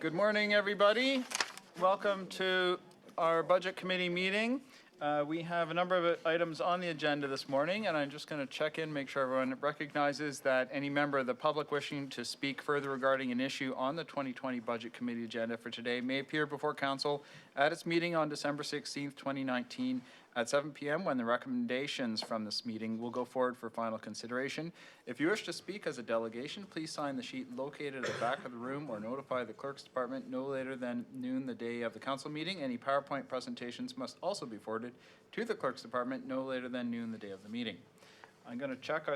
Good morning, everybody. Welcome to our Budget Committee meeting. We have a number of items on the agenda this morning, and I'm just going to check in, make sure everyone recognizes that any member of the public wishing to speak further regarding an issue on the 2020 Budget Committee agenda for today may appear before Council at its meeting on December 16th, 2019 at 7 p.m. when the recommendations from this meeting will go forward for final consideration. If you wish to speak as a delegation, please sign the sheet located at the back of the room or notify the Clerk's Department no later than noon the day of the Council meeting. Any PowerPoint presentations must also be forwarded to the Clerk's Department no later than noon the day of the meeting. I'm going to check,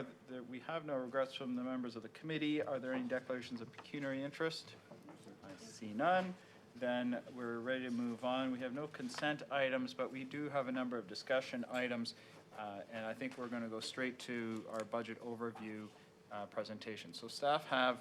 we have no regrets from the members of the committee. Are there any declarations of pecuniary interest? I see none. Then we're ready to move on. We have no consent items, but we do have a number of discussion items, and I think we're going to go straight to our budget overview presentation. So staff have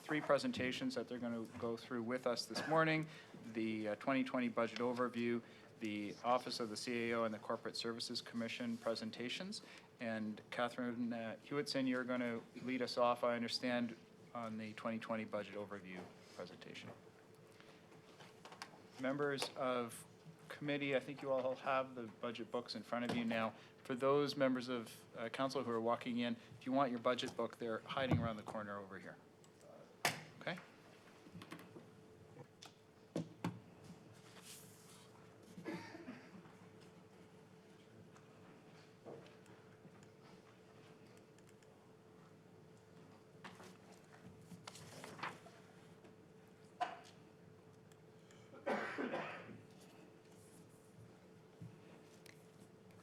three presentations that they're going to go through with us this morning: the 2020 budget overview, the Office of the CAO and the Corporate Services Commission presentations. And Catherine Hewitson, you're going to lead us off, I understand, on the 2020 budget overview presentation. Members of committee, I think you all have the budget books in front of you now. For those members of council who are walking in, if you want your budget book, they're hiding around the corner over here. Okay?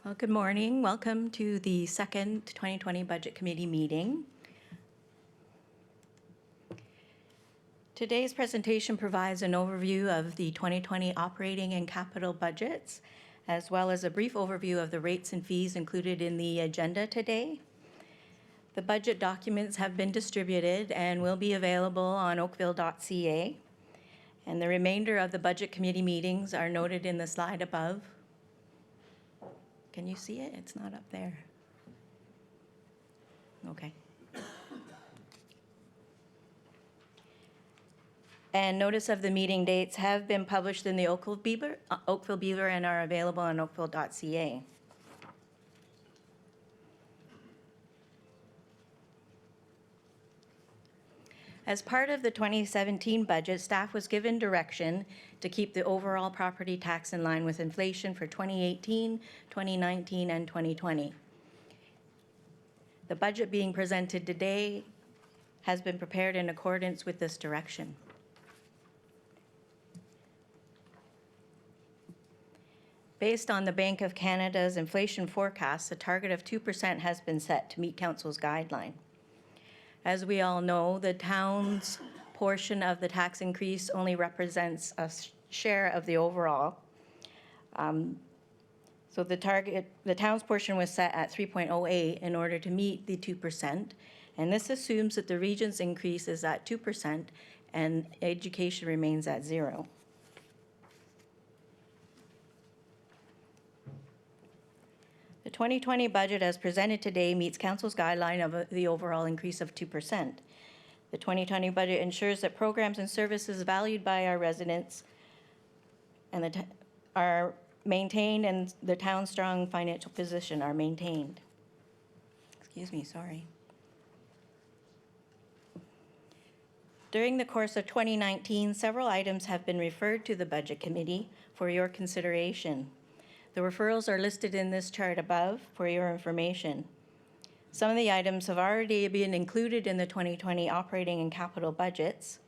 Well, good morning. Welcome to the second 2020 Budget Committee meeting. Today's presentation provides an overview of the 2020 operating and capital budgets, as well as a brief overview of the rates and fees included in the agenda today. The budget documents have been distributed and will be available on oakville.ca. And the remainder of the Budget Committee meetings are noted in the slide above. Can you see it? It's not up there. Okay. And notice of the meeting dates have been published in the Oakville Beaver and are available on oakville.ca. As part of the 2017 budget, staff was given direction to keep the overall property tax in line with inflation for 2018, 2019, and 2020. The budget being presented today has been prepared in accordance with this direction. Based on the Bank of Canada's inflation forecast, a target of 2% has been set to meet Council's guideline. As we all know, the town's portion of the tax increase only represents a share of the overall. So the town's portion was set at 3.08 in order to meet the 2%. And this assumes that the region's increase is at 2% and education remains at 0. The 2020 budget as presented today meets Council's guideline of the overall increase of 2%. The 2020 budget ensures that programs and services valued by our residents and are maintained and the town's strong financial position are maintained. Excuse me, sorry. During the course of 2019, several items have been referred to the Budget Committee for your consideration. The referrals are listed in this chart above for your information. Some of the items have already been included in the 2020 operating and capital budgets,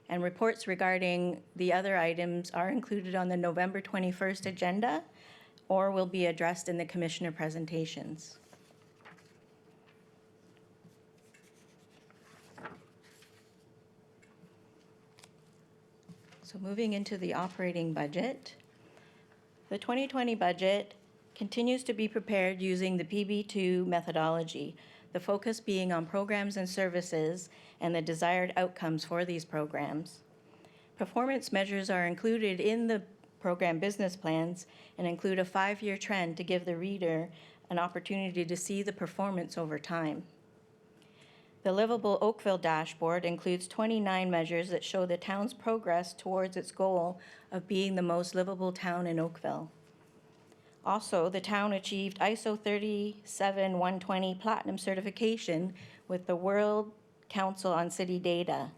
and reports regarding the other items are included on the November 21st agenda or will be addressed in the Commissioner presentations. So moving into the operating budget. The 2020 budget continues to be prepared using the PB2 methodology, the focus being on programs and services and the desired outcomes for these programs. Performance measures are included in the program business plans and include a 5-year trend to give the reader an opportunity to see the performance over time. The Livable Oakville dashboard includes 29 measures that show the town's progress towards its goal of being the most livable town in Oakville. Also, the town achieved ISO 37120 Platinum certification with the World Council on City Data.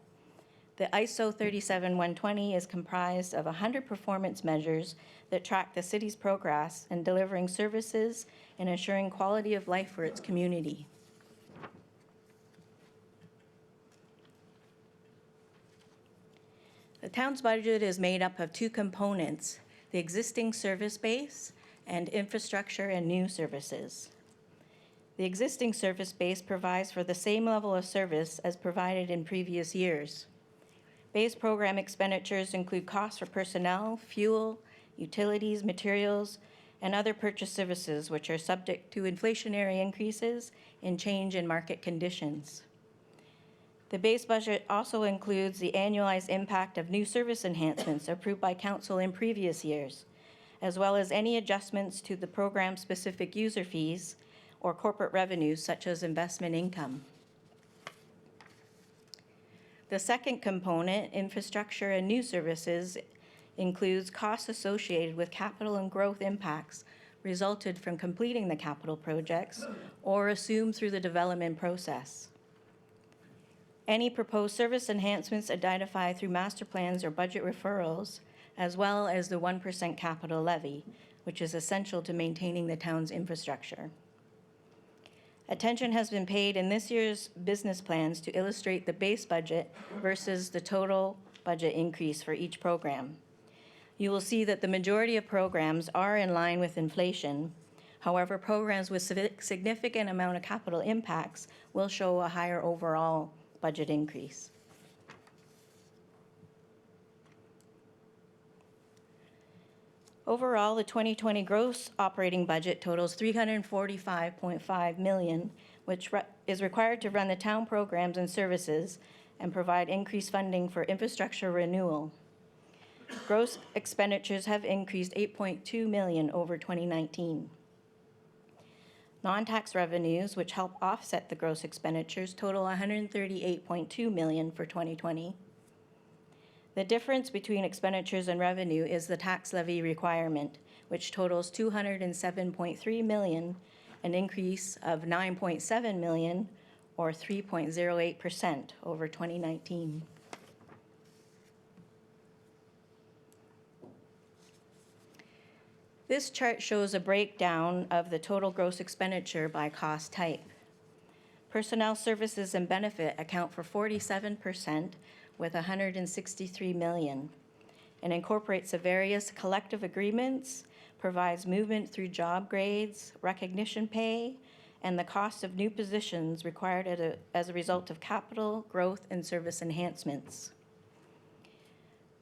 The ISO 37120 is comprised of 100 performance measures that track the city's progress in delivering services and ensuring quality of life for its community. The town's budget is made up of two components, the existing service base and infrastructure and new services. The existing service base provides for the same level of service as provided in previous years. Base program expenditures include costs for personnel, fuel, utilities, materials, and other purchase services which are subject to inflationary increases and change in market conditions. The base budget also includes the annualized impact of new service enhancements approved by council in previous years, as well as any adjustments to the program-specific user fees or corporate revenues such as investment income. The second component, infrastructure and new services, includes costs associated with capital and growth impacts resulted from completing the capital projects or assumed through the development process. Any proposed service enhancements identified through master plans or budget referrals, as well as the 1% capital levy, which is essential to maintaining the town's infrastructure. Attention has been paid in this year's business plans to illustrate the base budget versus the total budget increase for each program. You will see that the majority of programs are in line with inflation. However, programs with significant amount of capital impacts will show a higher overall budget increase. Overall, the 2020 gross operating budget totals $345.5 million, which is required to run the town programs and services and provide increased funding for infrastructure renewal. Gross expenditures have increased $8.2 million over 2019. Non-tax revenues, which help offset the gross expenditures, total $138.2 million for 2020. The difference between expenditures and revenue is the tax levy requirement, which totals $207.3 million, an increase of $9.7 million, or 3.08% over 2019. This chart shows a breakdown of the total gross expenditure by cost type. Personnel services and benefit account for 47% with $163 million and incorporates the various collective agreements, provides movement through job grades, recognition pay, and the cost of new positions required as a result of capital, growth, and service enhancements.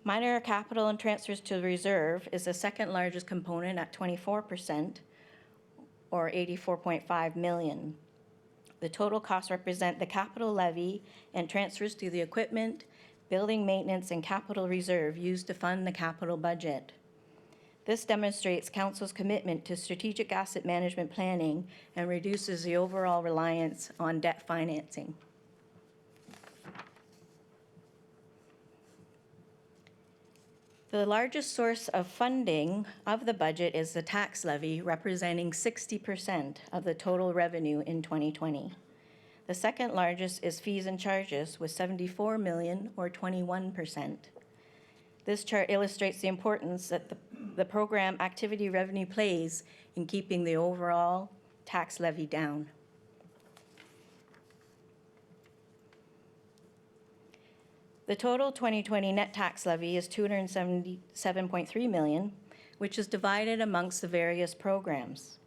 Minor capital and transfers to the reserve is the second largest component at 24%, or $84.5 million. The total costs represent the capital levy and transfers to the equipment, building maintenance, and capital reserve used to fund the capital budget. This demonstrates Council's commitment to strategic asset management planning and reduces the overall reliance on debt financing. The largest source of funding of the budget is the tax levy, representing 60% of the total revenue in 2020. The second largest is fees and charges with $74 million, or 21%. This chart illustrates the importance that the program activity revenue plays in keeping the overall tax levy down. The total 2020 net tax levy is $277.3 million, which is divided amongst the various programs.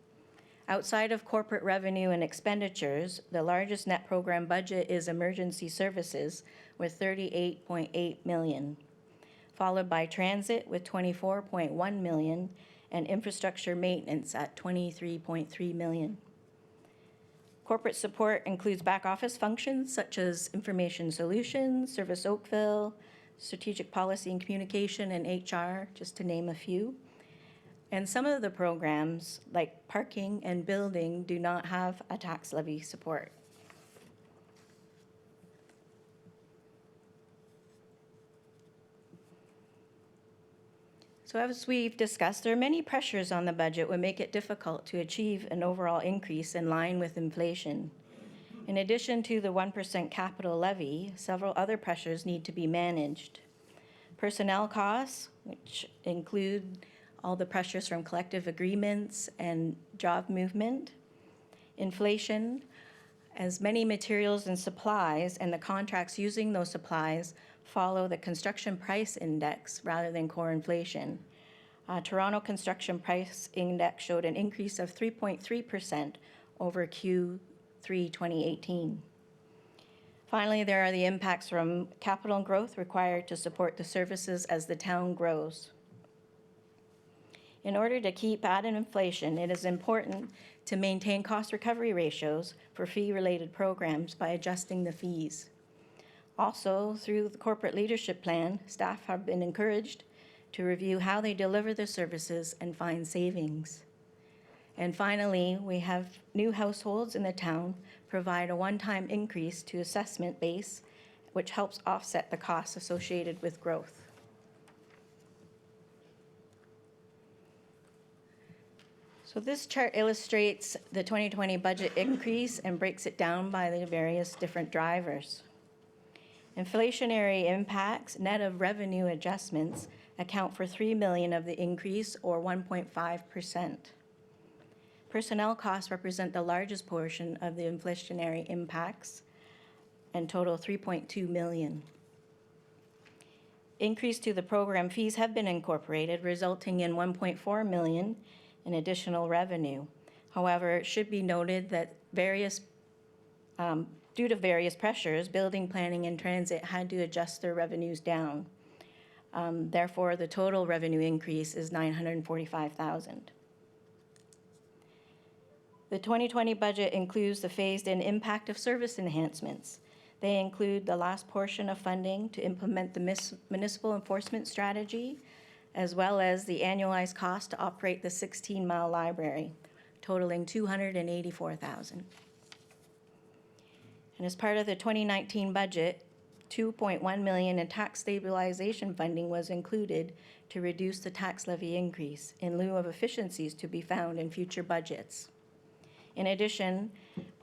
Outside of corporate revenue and expenditures, the largest net program budget is emergency services with $38.8 million, followed by transit with $24.1 million and infrastructure maintenance at $23.3 million. Corporate support includes back office functions such as information solutions, Service Oakville, strategic policy and communication, and HR, just to name a few. And some of the programs, like parking and building, do not have a tax levy support. So as we've discussed, there are many pressures on the budget that make it difficult to achieve an overall increase in line with inflation. In addition to the 1% capital levy, several other pressures need to be managed. Personnel costs, which include all the pressures from collective agreements and job movement. Inflation, as many materials and supplies and the contracts using those supplies follow the construction price index rather than core inflation. Toronto Construction Price Index showed an increase of 3.3% over Q3 2018. Finally, there are the impacts from capital growth required to support the services as the town grows. In order to keep at inflation, it is important to maintain cost recovery ratios for fee-related programs by adjusting the fees. Also, through the corporate leadership plan, staff have been encouraged to review how they deliver their services and find savings. And finally, we have new households in the town provide a one-time increase to assessment base, which helps offset the costs associated with growth. So this chart illustrates the 2020 budget increase and breaks it down by the various different drivers. Inflationary impacts, net of revenue adjustments, account for $3 million of the increase, or 1.5%. Personnel costs represent the largest portion of the inflationary impacts and total $3.2 million. Increase to the program fees have been incorporated, resulting in $1.4 million in additional revenue. However, it should be noted that due to various pressures, building, planning, and transit had to adjust their revenues down. Therefore, the total revenue increase is $945,000. The 2020 budget includes the phased-in impact of service enhancements. They include the last portion of funding to implement the municipal enforcement strategy, as well as the annualized cost to operate the 16-mile library, totaling $284,000. And as part of the 2019 budget, $2.1 million in tax stabilization funding was included to reduce the tax levy increase in lieu of efficiencies to be found in future budgets. In addition,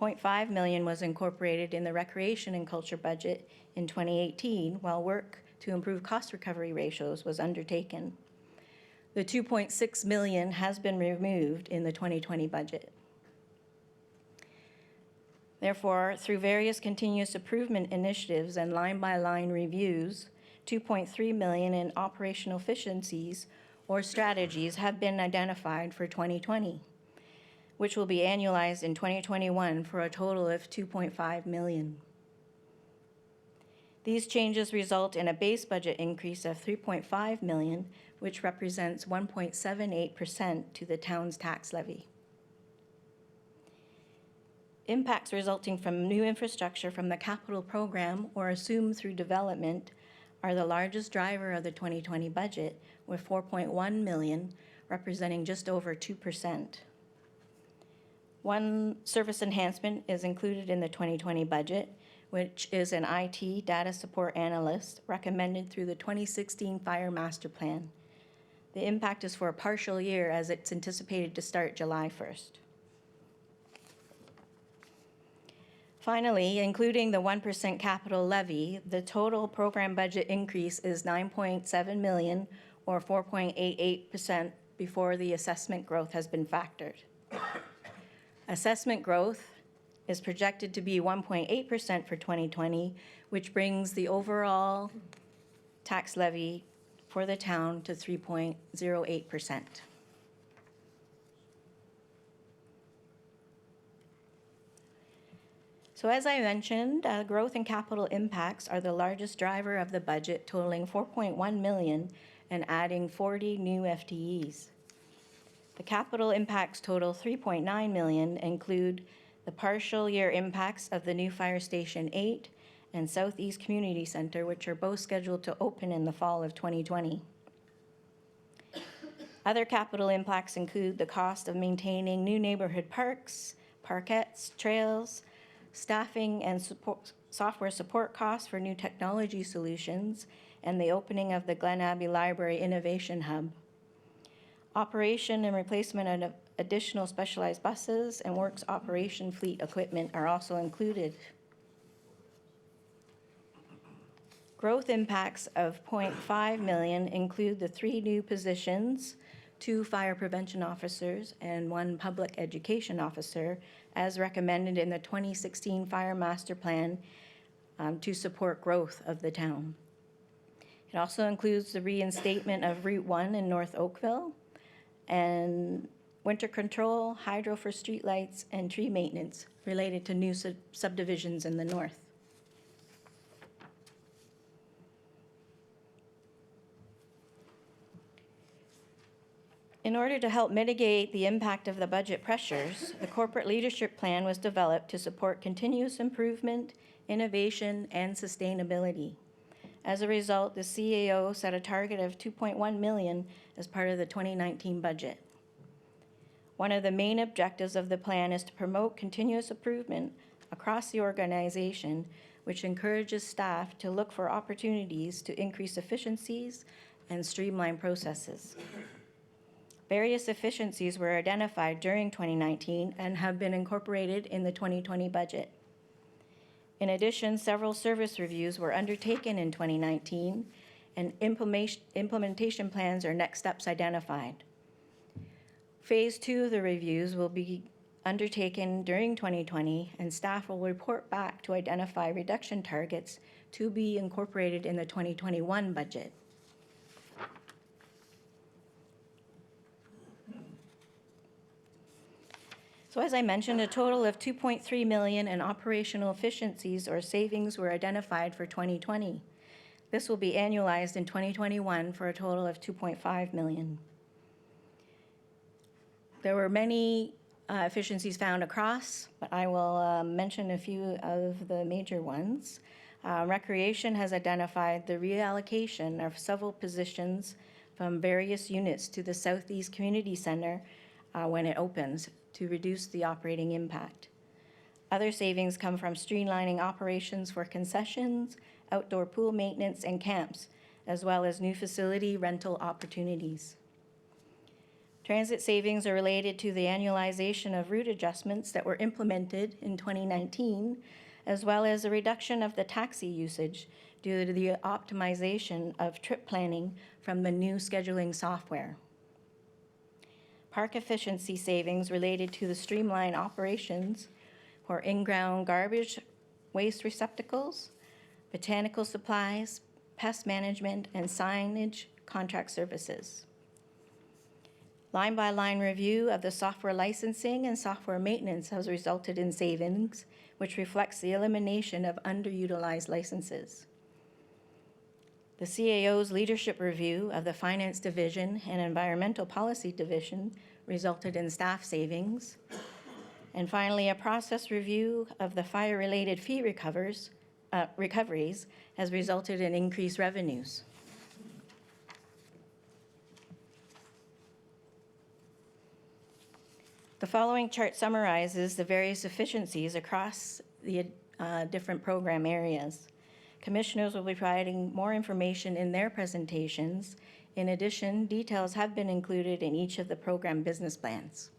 $0.5 million was incorporated in the recreation and culture budget in 2018, while work to improve cost recovery ratios was undertaken. The $2.6 million has been removed in the 2020 budget. Therefore, through various continuous improvement initiatives and line-by-line reviews, $2.3 million in operational efficiencies or strategies have been identified for 2020, which will be annualized in 2021 for a total of $2.5 million. These changes result in a base budget increase of $3.5 million, which represents 1.78% to the town's tax levy. Impacts resulting from new infrastructure from the capital program or assumed through development are the largest driver of the 2020 budget, with $4.1 million, representing just over 2%. One service enhancement is included in the 2020 budget, which is an IT data support analyst recommended through the 2016 Fire Master Plan. The impact is for a partial year, as it's anticipated to start July 1st. Finally, including the 1% capital levy, the total program budget increase is $9.7 million, or 4.88% before the assessment growth has been factored. Assessment growth is projected to be 1.8% for 2020, which brings the overall tax levy for the town to 3.08%. So as I mentioned, growth and capital impacts are the largest driver of the budget, totaling $4.1 million and adding 40 new FTEs. The capital impacts total $3.9 million, include the partial year impacts of the new Fire Station 8 and Southeast Community Center, which are both scheduled to open in the fall of 2020. Other capital impacts include the cost of maintaining new neighborhood parks, parkettes, trails, staffing and software support costs for new technology solutions, and the opening of the Glen Abbey Library Innovation Hub. Operation and replacement of additional specialized buses and works operation fleet equipment are also included. Growth impacts of $0.5 million include the 3 new positions, 2 fire prevention officers and 1 public education officer, as recommended in the 2016 Fire Master Plan to support growth of the town. It also includes the reinstatement of Route 1 in North Oakville and winter control, hydro for streetlights, and tree maintenance related to new subdivisions in the north. In order to help mitigate the impact of the budget pressures, the corporate leadership plan was developed to support continuous improvement, innovation, and sustainability. As a result, the CAO set a target of $2.1 million as part of the 2019 budget. One of the main objectives of the plan is to promote continuous improvement across the organization, which encourages staff to look for opportunities to increase efficiencies and streamline processes. Various efficiencies were identified during 2019 and have been incorporated in the 2020 budget. In addition, several service reviews were undertaken in 2019, and implementation plans or next steps identified. Phase 2 of the reviews will be undertaken during 2020, and staff will report back to identify reduction targets to be incorporated in the 2021 budget. So as I mentioned, a total of $2.3 million in operational efficiencies or savings were identified for 2020. This will be annualized in 2021 for a total of $2.5 million. There were many efficiencies found across, but I will mention a few of the major ones. Recreation has identified the reallocation of several positions from various units to the Southeast Community Center when it opens, to reduce the operating impact. Other savings come from streamlining operations for concessions, outdoor pool maintenance, and camps, as well as new facility rental opportunities. Transit savings are related to the annualization of route adjustments that were implemented in 2019, as well as a reduction of the taxi usage due to the optimization of trip planning from the new scheduling software. Park efficiency savings related to the streamlined operations for in-ground garbage, waste receptacles, botanical supplies, pest management, and signage contract services. Line-by-line review of the software licensing and software maintenance has resulted in savings, which reflects the elimination of underutilized licenses. The CAO's leadership review of the Finance Division and Environmental Policy Division resulted in staff savings. And finally, a process review of the fire-related fee recoveries has resulted in increased revenues. The following chart summarizes the various efficiencies across the different program areas. Commissioners will be providing more information in their presentations. In addition, details have been included in each of the program business plans.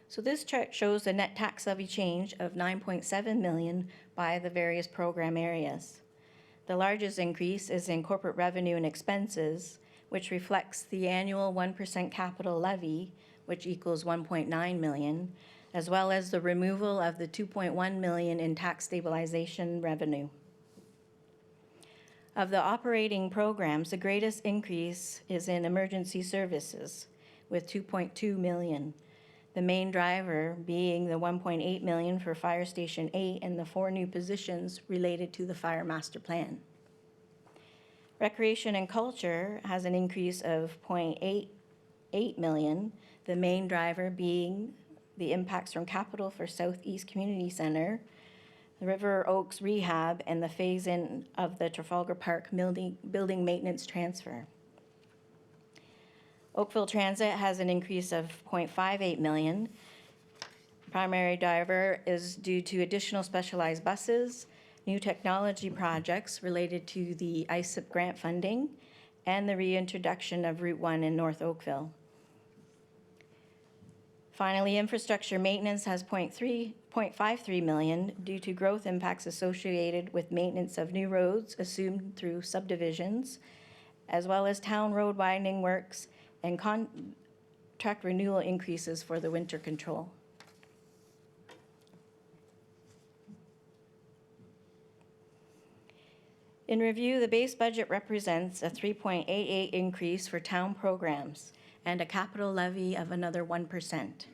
So this chart shows the net tax levy change of $9.7 million by the various program areas. The largest increase is in corporate revenue and expenses, which reflects the annual 1% capital levy, which equals $1.9 million, as well as the removal of the $2.1 million in tax stabilization revenue. Of the operating programs, the greatest increase is in emergency services with $2.2 million. The main driver being the $1.8 million for Fire Station 8 and the 4 new positions related to the Fire Master Plan. Recreation and Culture has an increase of $0.88 million, the main driver being the impacts from capital for Southeast Community Center, the River Oaks rehab, and the phase-in of the Trafalgar Park building maintenance transfer. Oakville Transit has an increase of $0.58 million. Primary driver is due to additional specialized buses, new technology projects related to the ISIP grant funding, and the reintroduction of Route 1 in North Oakville. Finally, infrastructure maintenance has $0.53 million due to growth impacts associated with maintenance of new roads assumed through subdivisions, as well as town road widening works and contract renewal increases for the winter control. In review, the base budget represents a 3.88 increase for town programs and a capital levy of another 1%.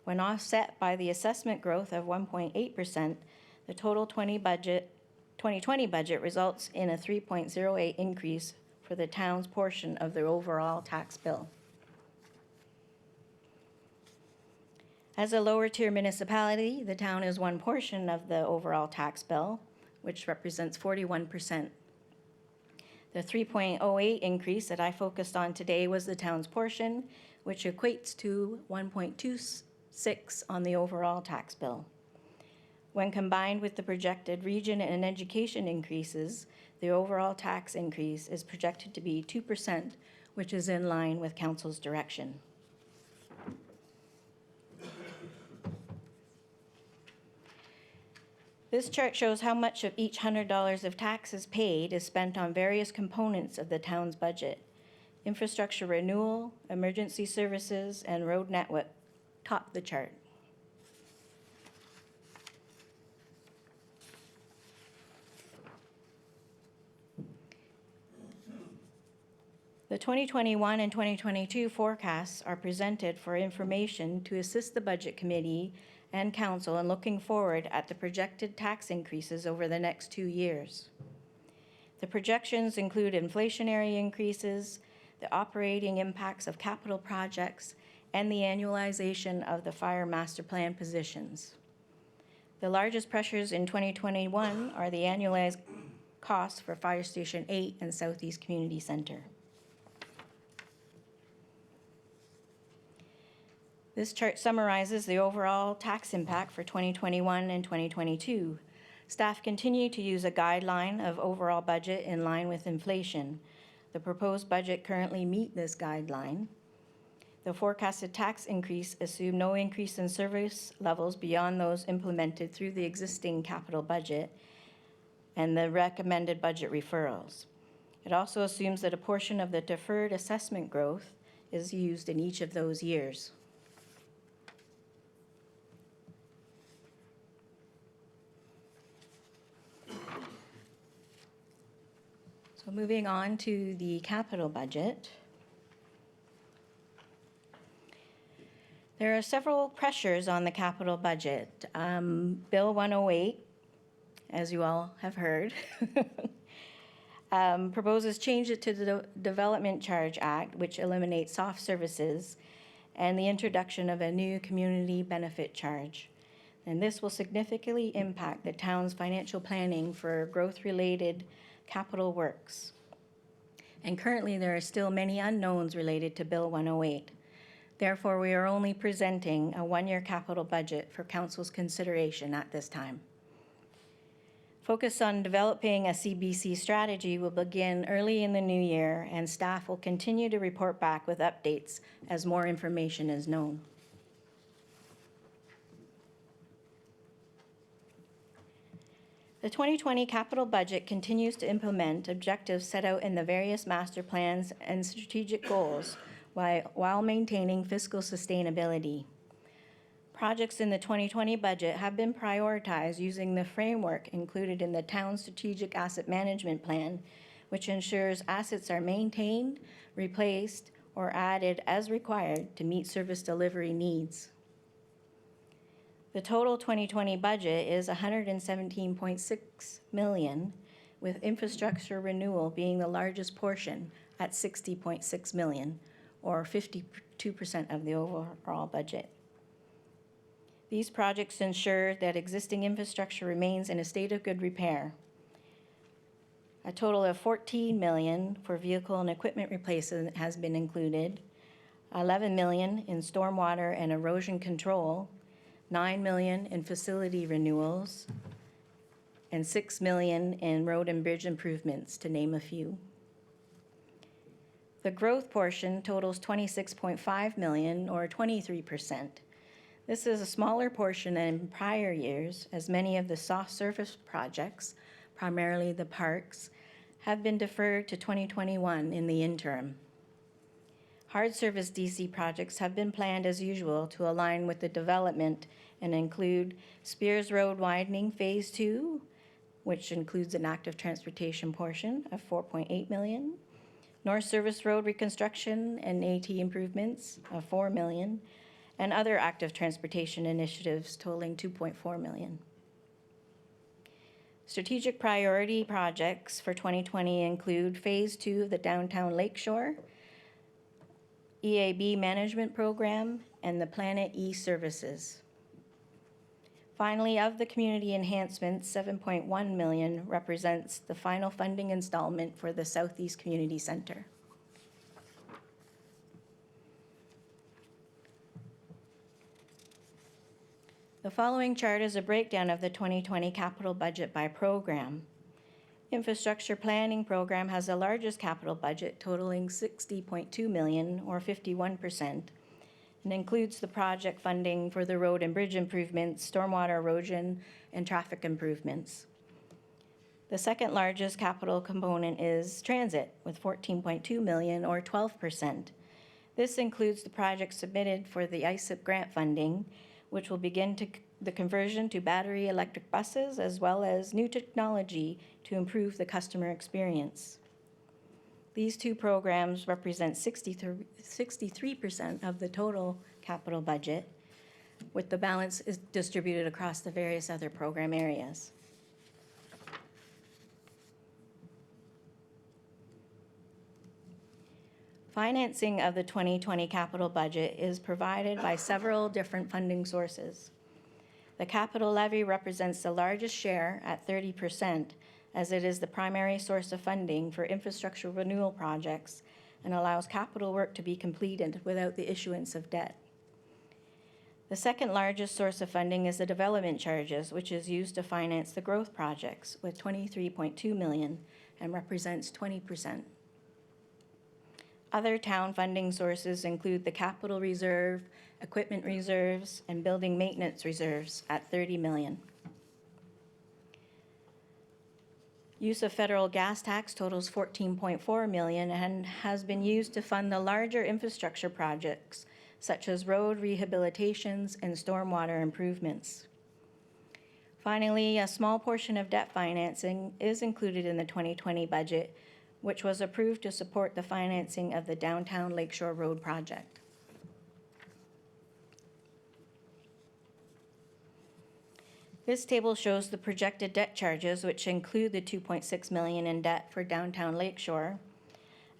When offset by the assessment growth of 1.8%, the total 2020 budget results in a 3.08 increase for the town's portion of the overall tax bill. As a lower tier municipality, the town is one portion of the overall tax bill, which represents 41%. The 3.08 increase that I focused on today was the town's portion, which equates to 1.26 on the overall tax bill. When combined with the projected region and education increases, the overall tax increase is projected to be 2%, which is in line with council's direction. This chart shows how much of each $100 of taxes paid is spent on various components of the town's budget. Infrastructure renewal, emergency services, and road network top the chart. The 2021 and 2022 forecasts are presented for information to assist the Budget Committee and Council in looking forward at the projected tax increases over the next 2 years. The projections include inflationary increases, the operating impacts of capital projects, and the annualization of the fire master plan positions. The largest pressures in 2021 are the annualized costs for Fire Station 8 and Southeast Community Center. This chart summarizes the overall tax impact for 2021 and 2022. Staff continue to use a guideline of overall budget in line with inflation. The proposed budget currently meets this guideline. The forecasted tax increase assumes no increase in service levels beyond those implemented through the existing capital budget and the recommended budget referrals. It also assumes that a portion of the deferred assessment growth is used in each of those years. So moving on to the capital budget. There are several pressures on the capital budget. Bill 108, as you all have heard, proposes changes to the Development Charge Act, which eliminates soft services, and the introduction of a new community benefit charge. And this will significantly impact the town's financial planning for growth-related capital works. And currently, there are still many unknowns related to Bill 108. Therefore, we are only presenting a one-year capital budget for Council's consideration at this time. Focus on developing a CBC strategy will begin early in the new year, and staff will continue to report back with updates as more information is known. The 2020 capital budget continues to implement objectives set out in the various master plans and strategic goals while maintaining fiscal sustainability. Projects in the 2020 budget have been prioritized using the framework included in the town's strategic asset management plan, which ensures assets are maintained, replaced, or added as required to meet service delivery needs. The total 2020 budget is $117.6 million, with infrastructure renewal being the largest portion at $60.6 million, or 52% of the overall budget. These projects ensure that existing infrastructure remains in a state of good repair. A total of $14 million for vehicle and equipment replacement has been included, $11 million in stormwater and erosion control, $9 million in facility renewals, and $6 million in road and bridge improvements, to name a few. The growth portion totals $26.5 million, or 23%. This is a smaller portion than in prior years, as many of the soft surface projects, primarily the parks, have been deferred to 2021 in the interim. Hard surface DC projects have been planned as usual to align with the development and include Spears Road widening Phase 2, which includes an active transportation portion of $4.8 million, North Service Road reconstruction and AT improvements of $4 million, and other active transportation initiatives totaling $2.4 million. Strategic priority projects for 2020 include Phase 2 of the Downtown Lakeshore, EAB Management Program, and the Planet E services. Finally, of the community enhancements, $7.1 million represents the final funding installment for the Southeast Community Center. The following chart is a breakdown of the 2020 capital budget by program. Infrastructure Planning Program has the largest capital budget, totaling $60.2 million, or 51%, and includes the project funding for the road and bridge improvements, stormwater erosion, and traffic improvements. The second largest capital component is transit, with $14.2 million, or 12%. This includes the project submitted for the ISIP grant funding, which will begin the conversion to battery electric buses, as well as new technology to improve the customer experience. These two programs represent 63% of the total capital budget, with the balance is distributed across the various other program areas. Financing of the 2020 capital budget is provided by several different funding sources. The capital levy represents the largest share at 30%, as it is the primary source of funding for infrastructure renewal projects and allows capital work to be completed without the issuance of debt. The second largest source of funding is the development charges, which is used to finance the growth projects with $23.2 million and represents 20%. Other town funding sources include the capital reserve, equipment reserves, and building maintenance reserves at $30 million. Use of federal gas tax totals $14.4 million and has been used to fund the larger infrastructure projects, such as road rehabilitations and stormwater improvements. Finally, a small portion of debt financing is included in the 2020 budget, which was approved to support the financing of the Downtown Lakeshore Road project. This table shows the projected debt charges, which include the $2.6 million in debt for Downtown Lakeshore,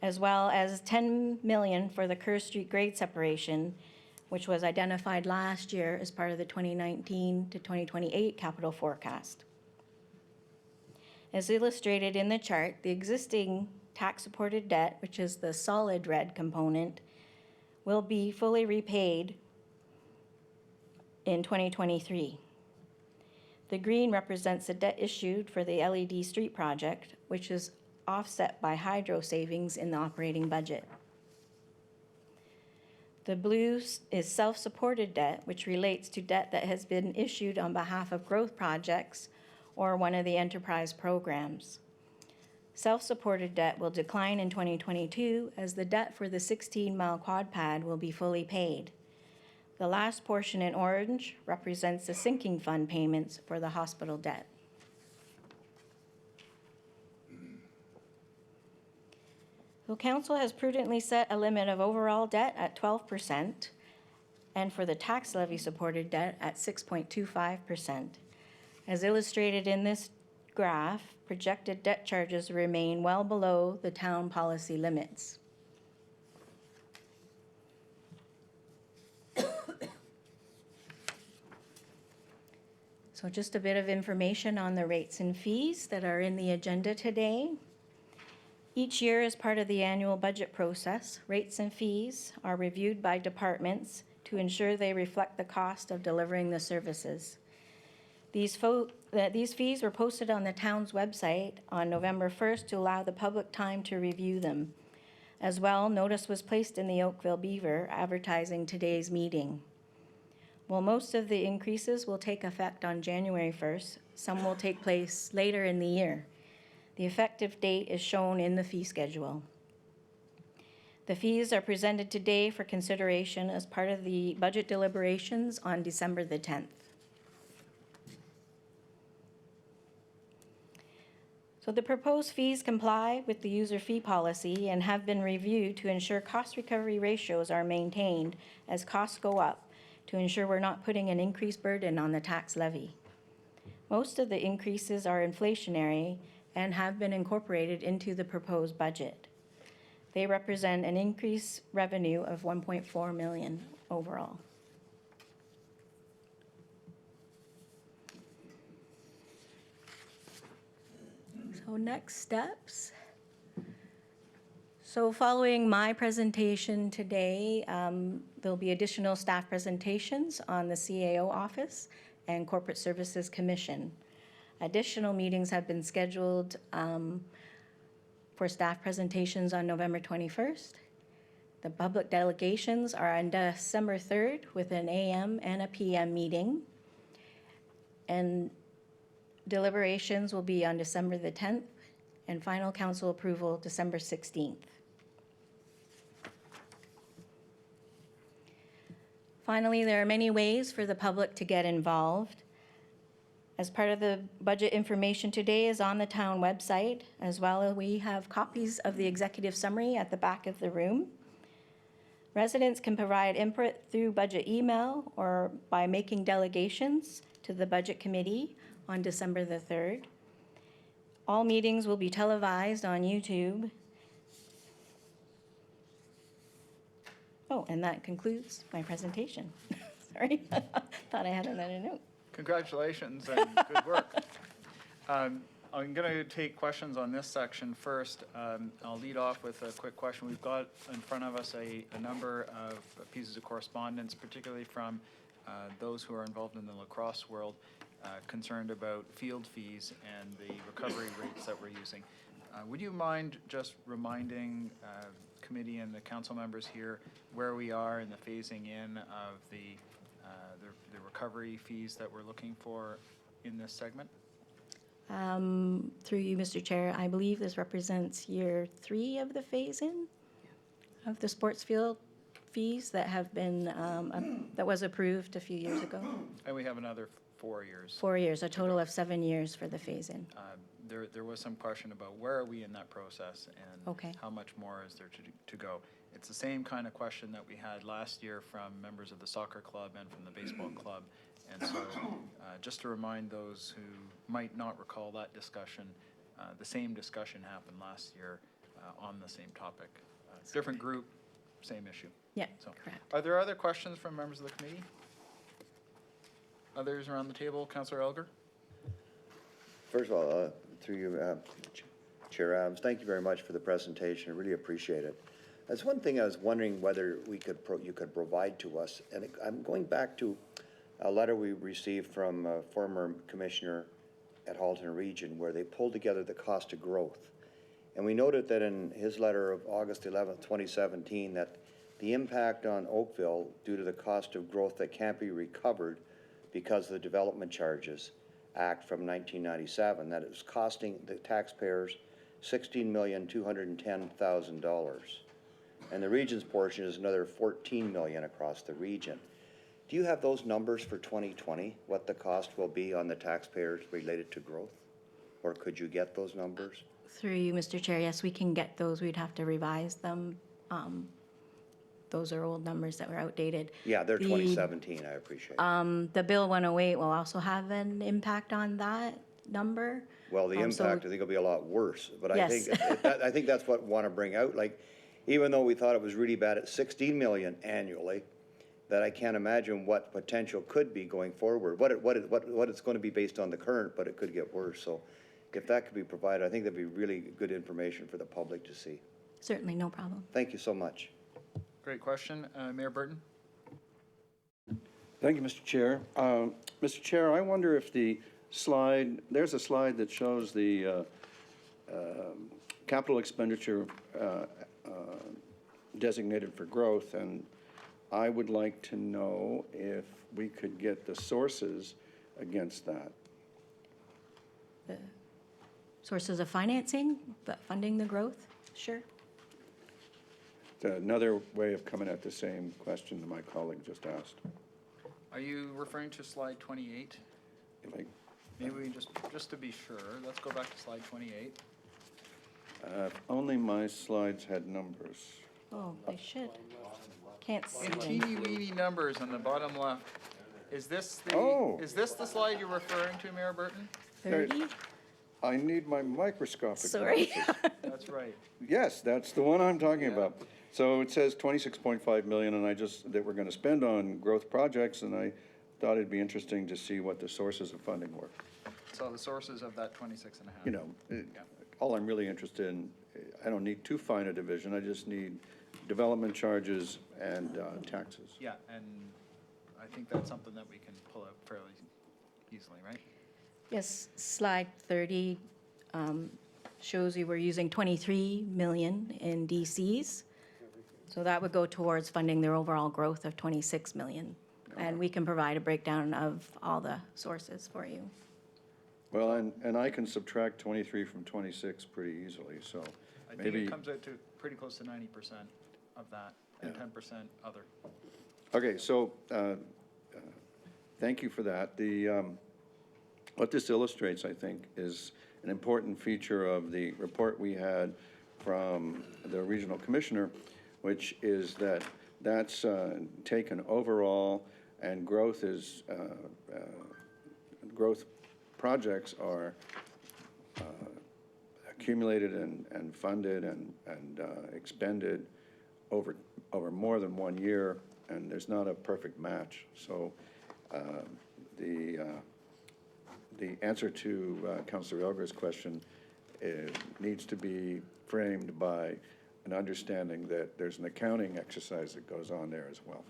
as well as $10 million for the Kerr Street grade separation, which was identified last year as part of the 2019 to 2028 capital forecast. As illustrated in the chart, the existing tax-supported debt, which is the solid red component, will be fully repaid in 2023. The green represents the debt issued for the LED street project, which is offset by hydro savings in the operating budget. The blue is self-supported debt, which relates to debt that has been issued on behalf of growth projects or one of the enterprise programs. Self-supported debt will decline in 2022 as the debt for the 16-mile quad pad will be fully paid. The last portion in orange represents the sinking fund payments for the hospital debt. So council has prudently set a limit of overall debt at 12% and for the tax levy supported debt at 6.25%. As illustrated in this graph, projected debt charges remain well below the town policy limits. So just a bit of information on the rates and fees that are in the agenda today. Each year, as part of the annual budget process, rates and fees are reviewed by departments to ensure they reflect the cost of delivering the services. These fees were posted on the town's website on November 1st to allow the public time to review them. As well, notice was placed in the Oakville Beaver advertising today's meeting. While most of the increases will take effect on January 1st, some will take place later in the year. The effective date is shown in the fee schedule. The fees are presented today for consideration as part of the budget deliberations on December the 10th. So the proposed fees comply with the user fee policy and have been reviewed to ensure cost recovery ratios are maintained as costs go up, to ensure we're not putting an increased burden on the tax levy. Most of the increases are inflationary and have been incorporated into the proposed budget. They represent an increased revenue of $1.4 million overall. So next steps. So following my presentation today, there'll be additional staff presentations on the CAO office and Corporate Services Commission. Additional meetings have been scheduled for staff presentations on November 21st. The public delegations are on December 3rd with an AM and a PM meeting. And deliberations will be on December the 10th and final council approval December 16th. Finally, there are many ways for the public to get involved. As part of the budget information today is on the town website, as well as we have copies of the executive summary at the back of the room. Residents can provide input through budget email or by making delegations to the budget committee on December the 3rd. All meetings will be televised on YouTube. Oh, and that concludes my presentation. Sorry, thought I had another note. Congratulations and good work. I'm going to take questions on this section first. I'll lead off with a quick question. We've got in front of us a number of pieces of correspondence, particularly from those who are involved in the lacrosse world, concerned about field fees and the recovery rates that we're using. Would you mind just reminding committee and the council members here where we are in the phasing in of the recovery fees that we're looking for in this segment? Through you, Mr. Chair, I believe this represents year 3 of the phase-in of the sports field fees that have been, that was approved a few years ago. And we have another 4 years. 4 years, a total of 7 years for the phase-in. There was some question about where are we in that process and Okay. how much more is there to go. It's the same kind of question that we had last year from members of the soccer club and from the baseball club. And so just to remind those who might not recall that discussion, the same discussion happened last year on the same topic. Different group, same issue. Yeah, So, correct. are there other questions from members of the committee? Others around the table? Councillor Elgar? First of all, through you, Chair Adams, thank you very much for the presentation. I really appreciate it. There's one thing I was wondering whether you could provide to us, and I'm going back to a letter we received from a former commissioner at Halton Region where they pulled together the cost of growth. And we noted that in his letter of August 11th, 2017, that the impact on Oakville due to the cost of growth that can't be recovered because of the Development Charges Act from 1997, that it was costing the taxpayers $16,210,000. And the region's portion is another $14 million across the region. Do you have those numbers for 2020, what the cost will be on the taxpayers related to growth? Or could you get those numbers? Through you, Mr. Chair, yes, we can get those. We'd have to revise them. Those are old numbers that were outdated. Yeah, they're 2017, I appreciate it. The Bill 108 will also have an impact on that number. Well, the so- impact, I think, will be a lot worse, but I Yes. think, I think that's what I want to bring out. Like, even though we thought it was really bad at 16 million annually, that I can't imagine what potential could be going forward, what it's going to be based on the current, but it could get worse. So if that could be provided, I think that'd be really good information for the public to see. Certainly, no problem. Thank you so much. Great question. Mayor Burton? Thank you, Mr. Chair. Mr. Chair, I wonder if there's a slide that shows the capital expenditure designated for growth, and I would like to know if we could get the sources against that. Sources of financing, but funding the growth? Sure. It's another way of coming at the same question that my colleague just asked. Are you referring to slide 28? If I- Maybe we just to be sure, let's go back to slide 28. If only my slides had numbers. Oh, they should. Can't see In them. teeny weeny numbers on the bottom left. Is this Oh. the slide you're referring to, Mayor Burton? 30? I need my microscopic Sorry. glasses. That's right. Yes, that's the one I'm talking about. So it says 26.5 million, and that we're gonna spend on growth projects, and I thought it'd be interesting to see what the sources of funding were. So the sources of that 26.5. You know, all I'm really interested in, I don't need too fine a division, I just need development charges and taxes. Yeah, and I think that's something that we can pull out fairly easily, right? Yes, slide 30 shows you we're using 23 million in DCs. So that would go towards funding their overall growth of 26 million. And we can provide a breakdown of all the sources for you. Well, and I can subtract 23 from 26 pretty easily, so I think maybe. it comes out to pretty close to 90% of that, and 10% other. Okay, so, thank you for that. What this illustrates, I think, is an important feature of the report we had from the regional commissioner, which is that's taken overall, and growth projects are accumulated and funded and expended over more than 1 year, and there's not a perfect match. So the answer to Councillor Elgar's question needs to be framed by an understanding that there's an accounting exercise that goes on there as well.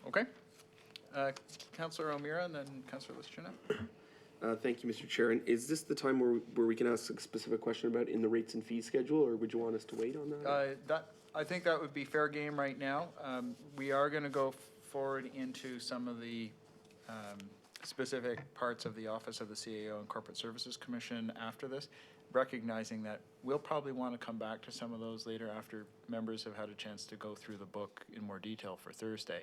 Okay. Councillor O'Meara and then Councillor Lischina. Thank you, Mr. Chair. And is this the time where we can ask a specific question about in the rates and fees schedule, or would you want us to wait on that? I think that would be fair game right now. We are going to go forward into some of the specific parts of the Office of the CAO and Corporate Services Commission after this, recognizing that we'll probably want to come back to some of those later after members have had a chance to go through the book in more detail for Thursday.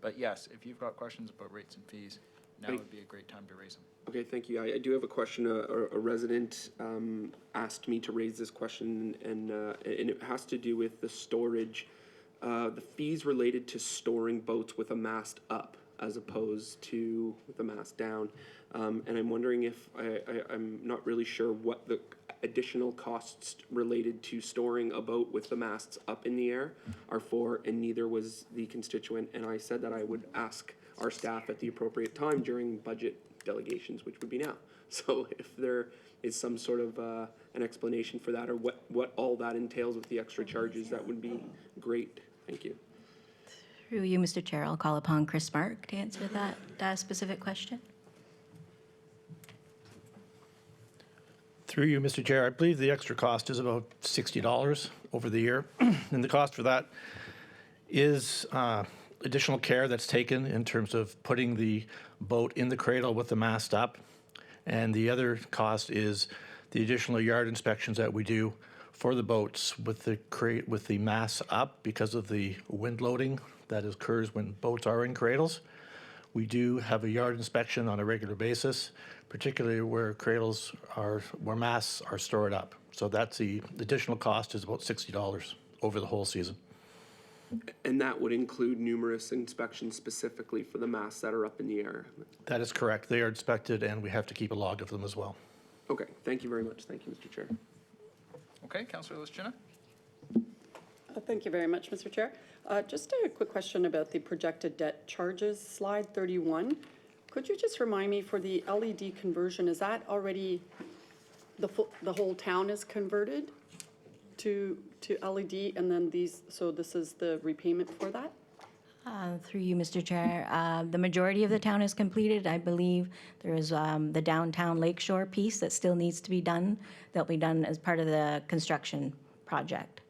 But yes, if you've got questions about rates and fees, now would be a great time to raise them. Okay, thank you. I do have a question. A resident asked me to raise this question, and it has to do with the storage, the fees related to storing boats with a mast up as opposed to with a mast down. And I'm wondering if, I'm not really sure what the additional costs related to storing a boat with the masts up in the air are for, and neither was the constituent. And I said that I would ask our staff at the appropriate time during budget delegations, which would be now. So if there is some sort of an explanation for that, or what all that entails with the extra charges, that would be great. Thank you. Through you, Mr. Chair, I'll call upon Chris Mark to answer that specific question. Through you, Mr. Chair, I believe the extra cost is about $60 over the year. And the cost for that is additional care that's taken in terms of putting the boat in the cradle with the mast up. And the other cost is the additional yard inspections that we do for the boats with the masts up because of the wind loading that occurs when boats are in cradles. We do have a yard inspection on a regular basis, particularly where where masts are stored up. So that's the additional cost is about $60 over the whole season. And that would include numerous inspections specifically for the masts that are up in the air. That is correct. They are inspected and we have to keep a log of them as well. Okay, thank you very much. Thank you, Mr. Chair. Okay, Councillor Lischina. Thank you very much, Mr. Chair. Just a quick question about the projected debt charges, slide 31. Could you just remind me for the LED conversion, is that already, the whole town is converted to LED, and then so this is the repayment for that? Through you, Mr. Chair, the majority of the town is completed. I believe there is the downtown Lakeshore piece that still needs to be done. That'll be done as part of the construction project.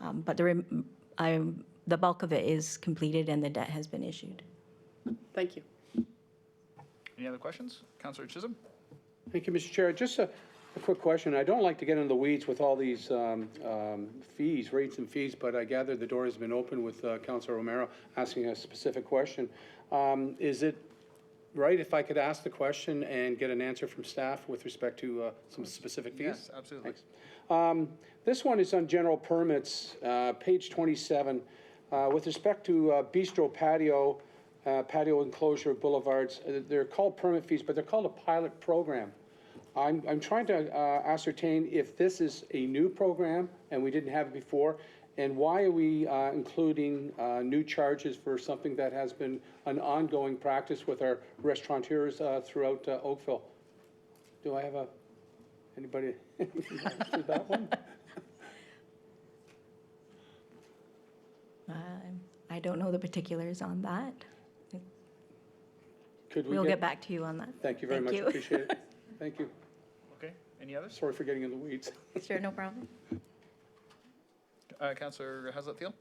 But the bulk of it is completed and the debt has been issued. Thank you. Any other questions? Councillor Chisholm? Thank you, Mr. Chair. Just a quick question. I don't like to get into the weeds with all these fees, rates and fees, but I gather the door has been open with Councilor Romero asking a specific question. Is it right if I could ask the question and get an answer from staff with respect to some specific fees? Yes, absolutely. Thanks. This one is on general permits, page 27. With respect to bistro patio, patio enclosure boulevards, they're called permit fees, but they're called a pilot program. I'm trying to ascertain if this is a new program and we didn't have it before, and why are we including new charges for something that has been an ongoing practice with our restaurateurs throughout Oakville? Do I have anybody answer that one? I don't know the particulars on that. Could We'll get back to you on that. Thank you very much. Appreciate it. Thank you. Okay, any others? Sorry for getting in the weeds. Sure, no problem. Councillor Haslet-Thiel?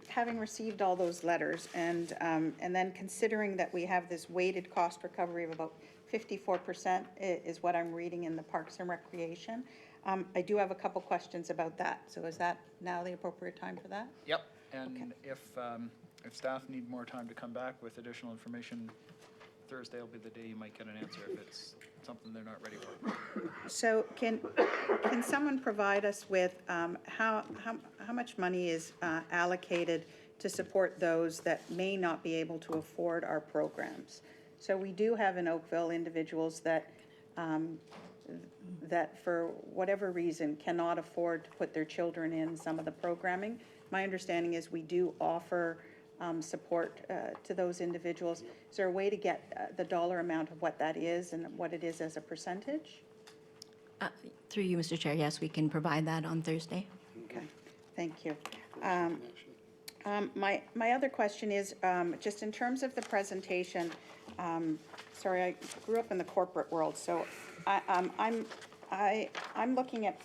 Having received all those letters and then considering that we have this weighted cost recovery of about 54% is what I'm reading in the Parks and Recreation. I do have a couple questions about that. So is that now the appropriate time for that? Yep, and if staff need more time to come back with additional information, Thursday will be the day you might get an answer if it's something they're not ready for. So can someone provide us with how much money is allocated to support those that may not be able to afford our programs? So we do have in Oakville individuals that that for whatever reason cannot afford to put their children in some of the programming. My understanding is we do offer support to those individuals. Is there a way to get the dollar amount of what that is and what it is as a percentage? Through you, Mr. Chair, yes, we can provide that on Thursday. Okay, thank you. My other question is, just in terms of the presentation, sorry, I grew up in the corporate world, so I'm looking at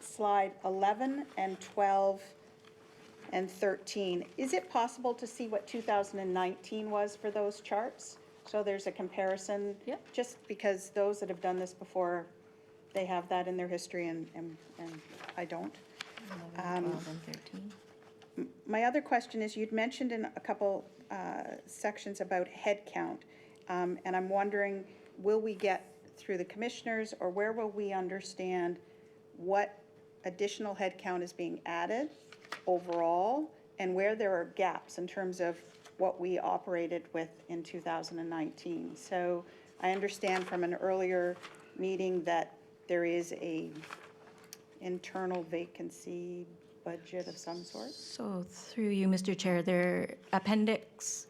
slide 11 and 12 and 13. Is it possible to see what 2019 was for those charts? So there's a comparison? Yep. Just because those that have done this before, they have that in their history and I don't. 11, 12, and 13. My other question is, you'd mentioned in a couple sections about head count, and I'm wondering, will we get through the commissioners, or where will we understand what additional head count is being added overall, and where there are gaps in terms of what we operated with in 2019? So I understand from an earlier meeting that there is a internal vacancy budget of some sort. So through you, Mr. Chair, there Appendix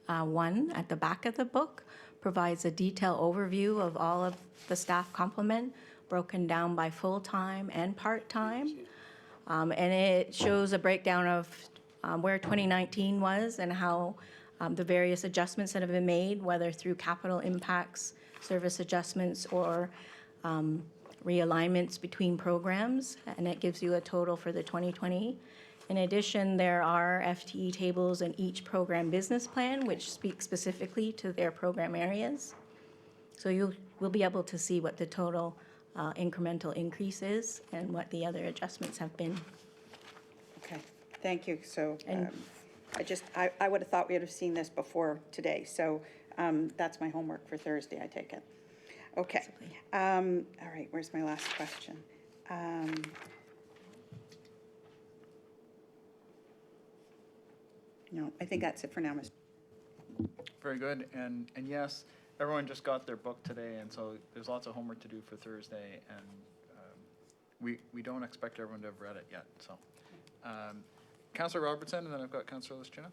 1 at the back of the book provides a detailed overview of all of the staff complement broken down by full-time and part-time. And it shows a breakdown of where 2019 was and how the various adjustments that have been made, whether through capital impacts, service adjustments, or realignments between programs, and it gives you a total for the 2020. In addition, there are FTE tables in each program business plan, which speak specifically to their program areas. So we'll be able to see what the total incremental increase is and what the other adjustments have been. Okay, thank you. So I would have thought we would have seen this before today. So that's my homework for Thursday, I take it. Okay. All right, where's my last question? No, I think that's it for now, Mr. Very good, and yes, everyone just got their book today, and so there's lots of homework to do for Thursday, and we don't expect everyone to have read it yet, so. Councillor Robertson, and then I've got Councillor Lischina.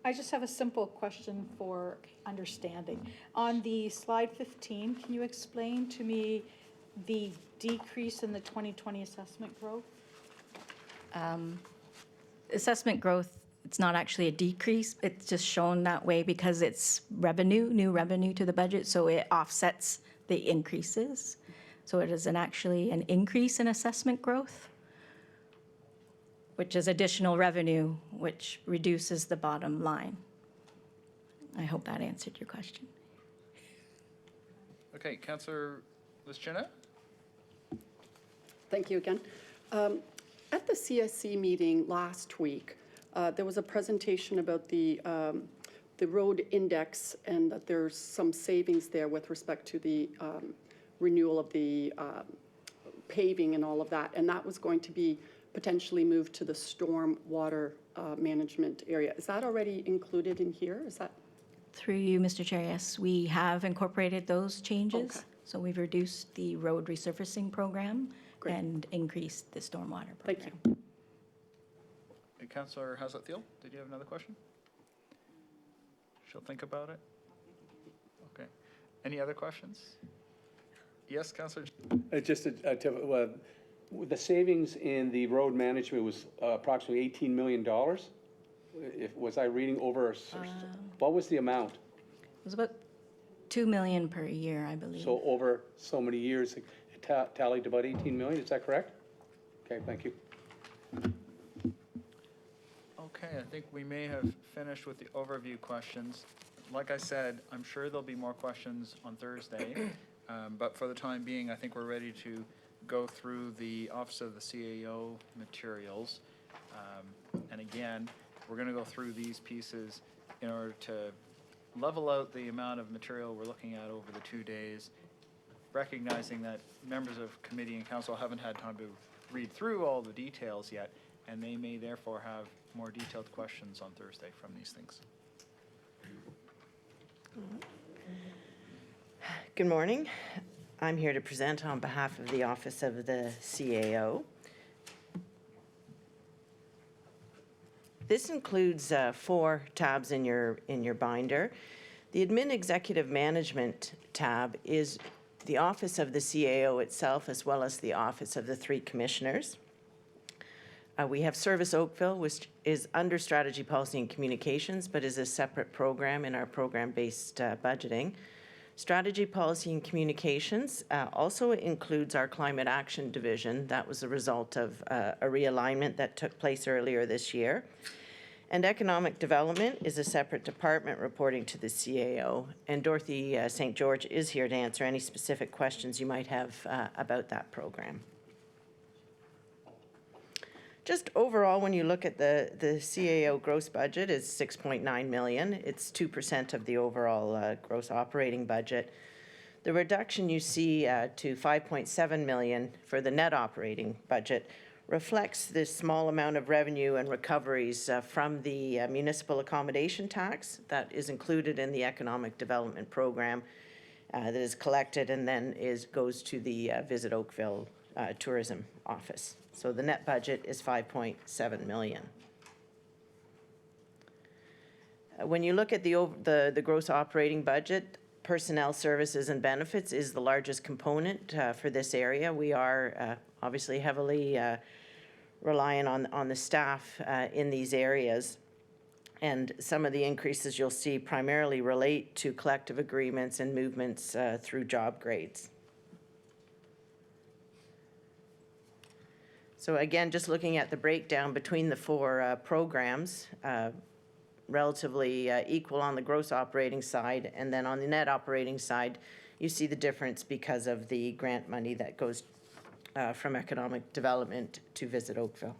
I just have a simple question for understanding. On the slide 15, can you explain to me the decrease in the 2020 assessment growth? Assessment growth, it's not actually a decrease. It's just shown that way because it's revenue, new revenue to the budget, so it offsets the increases. So it isn't actually an increase in assessment growth, which is additional revenue, which reduces the bottom line. I hope that answered your question. Okay, Councillor Lischina? Thank you again. At the CSC meeting last week, there was a presentation about the road index and that there's some savings there with respect to the renewal of the paving and all of that. And that was going to be potentially moved to the storm water management area. Is that already included in here? Is that? Through you, Mr. Chair, yes, we have incorporated those changes. Okay. So we've reduced the road resurfacing program Great. and increased the stormwater program. Thank you. Hey, Councillor Hazlet-Thiel, did you have another question? She'll think about it. Okay. Any other questions? Yes, Councillor? Just the savings in the road management was approximately $18 million. Was I reading over, what was the amount? It was about 2 million per year, I believe. So over so many years, it tallied to about 18 million, is that correct? Okay, thank you. Okay, I think we may have finished with the overview questions. Like I said, I'm sure there'll be more questions on Thursday, but for the time being, I think we're ready to go through the Office of the CAO materials. And again, we're going to go through these pieces in order to level out the amount of material we're looking at over the 2 days, recognizing that members of committee and council haven't had time to read through all the details yet, and they may therefore have more detailed questions on Thursday from these things. Good morning. I'm here to present on behalf of the Office of the CAO. This includes 4 tabs in your binder. The Admin Executive Management tab is the Office of the CAO itself, as well as the Office of the 3 Commissioners. We have Service Oakville, which is under Strategy, Policy and Communications, but is a separate program in our program-based budgeting. Strategy, Policy and Communications also includes our Climate Action Division. That was a result of a realignment that took place earlier this year. And Economic Development is a separate department reporting to the CAO. And Dorothy St. George is here to answer any specific questions you might have about that program. Just overall, when you look at the CAO gross budget is $6.9 million. It's 2% of the overall gross operating budget. The reduction you see to $5.7 million for the net operating budget reflects this small amount of revenue and recoveries from the municipal accommodation tax that is included in the economic development program that is collected and then goes to the Visit Oakville Tourism Office. So the net budget is $5.7 million. When you look at the gross operating budget, personnel services and benefits is the largest component for this area. We are obviously heavily reliant on the staff in these areas. And some of the increases you'll see primarily relate to collective agreements and movements through job grades. So again, just looking at the breakdown between the 4 programs, relatively equal on the gross operating side, and then on the net operating side, you see the difference because of the grant money that goes from economic development to Visit Oakville.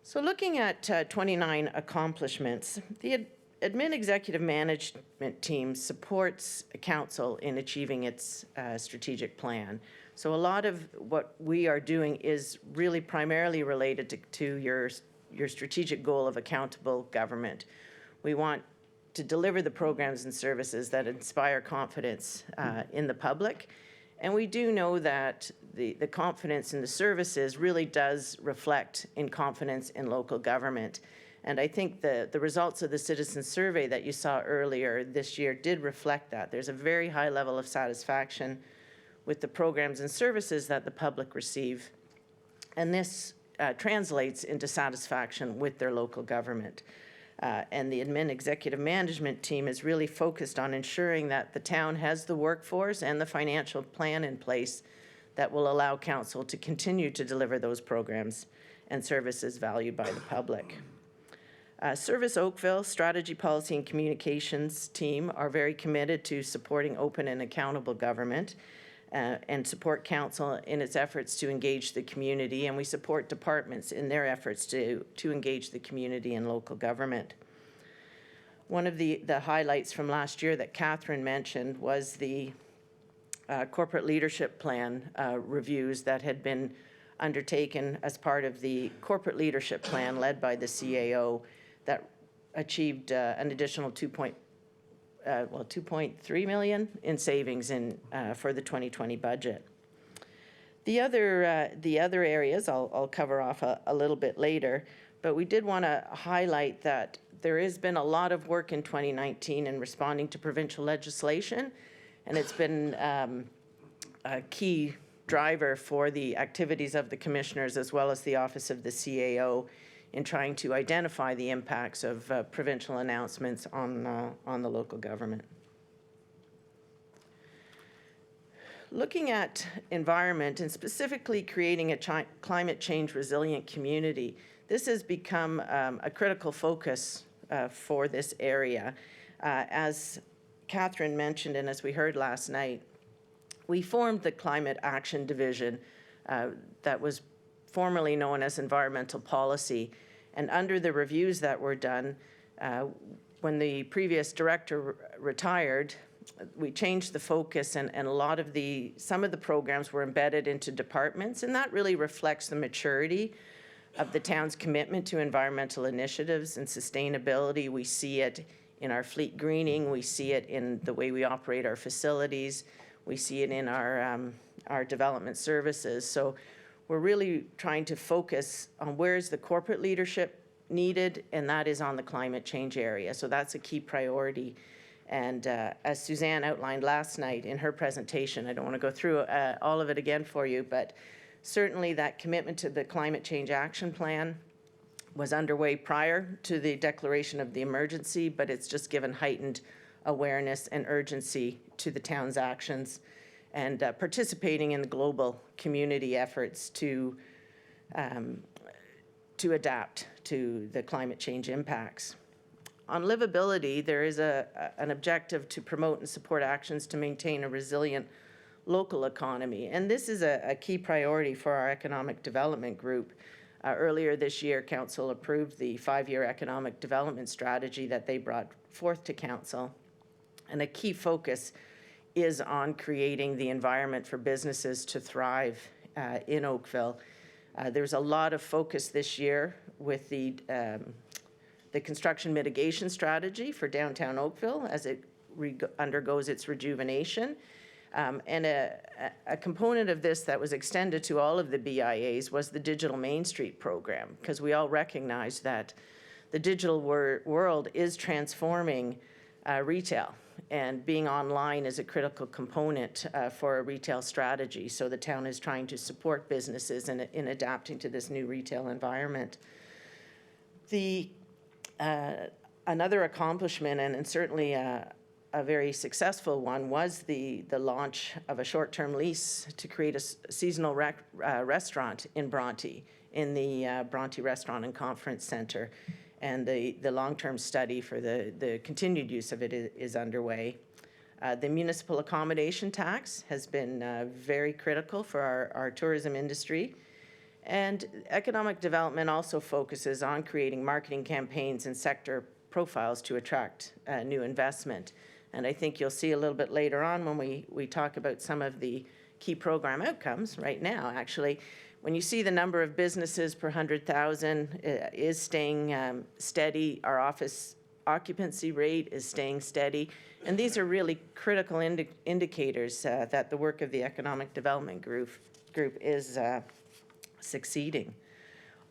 So looking at 29 accomplishments, the Admin Executive Management team supports council in achieving its strategic plan. So a lot of what we are doing is really primarily related to your strategic goal of accountable government. We want to deliver the programs and services that inspire confidence in the public. And we do know that the confidence in the services really does reflect in confidence in local government. And I think the results of the citizen survey that you saw earlier this year did reflect that. There's a very high level of satisfaction with the programs and services that the public receive And this translates into satisfaction with their local government. And the admin executive management team is really focused on ensuring that the town has the workforce and the financial plan in place that will allow council to continue to deliver those programs and services valued by the public. Service Oakville Strategy, Policy, and Communications team are very committed to supporting open and accountable government and support council in its efforts to engage the community, and we support departments in their efforts to engage the community and local government. One of the highlights from last year that Catherine mentioned was the corporate leadership plan reviews that had been undertaken as part of the corporate leadership plan led by the CAO that achieved an additional 2.3 million in savings for the 2020 budget. The other areas I'll cover off a little bit later, but we did want to highlight that there has been a lot of work in 2019 in responding to provincial legislation, and it's been a key driver for the activities of the commissioners as well as the Office of the CAO in trying to identify the impacts of provincial announcements on the local government. Looking at environment and specifically creating a climate change resilient community, this has become a critical focus for this area. As Catherine mentioned, and as we heard last night, we formed the Climate Action Division that was formerly known as Environmental Policy. And under the reviews that were done, when the previous director retired, we changed the focus, and a lot of some of the programs were embedded into departments, and that really reflects the maturity of the town's commitment to environmental initiatives and sustainability. We see it in our fleet greening, we see it in the way we operate our facilities, we see it in our development services. So we're really trying to focus on where is the corporate leadership needed, and that is on the climate change area. So that's a key priority. And as Suzanne outlined last night in her presentation, I don't want to go through all of it again for you, but certainly that commitment to the Climate Change Action Plan was underway prior to the declaration of the emergency, but it's just given heightened awareness and urgency to the town's actions and participating in the global community efforts to adapt to the climate change impacts. On livability, there is an objective to promote and support actions to maintain a resilient local economy, and this is a key priority for our economic development group. Earlier this year, Council approved the 5-year economic development strategy that they brought forth to Council, and a key focus is on creating the environment for businesses to thrive in Oakville. There's a lot of focus this year with the construction mitigation strategy for downtown Oakville as it undergoes its rejuvenation. And a component of this that was extended to all of the BIAs was the Digital Main Street program, because we all recognize that the digital world is transforming retail, and being online is a critical component for a retail strategy. So the town is trying to support businesses in adapting to this new retail environment. Another accomplishment, and certainly a very successful one, was the launch of a short-term lease to create a seasonal restaurant in Bronte, in the Bronte Restaurant and Conference Center. And the long-term study for the continued use of it is underway. The municipal accommodation tax has been very critical for our tourism industry. And economic development also focuses on creating marketing campaigns and sector profiles to attract new investment. And I think you'll see a little bit later on when we talk about some of the key program outcomes right now, actually. When you see the number of businesses per 100,000 is staying steady, our office occupancy rate is staying steady, and these are really critical indicators that the work of the Economic Development Group is succeeding.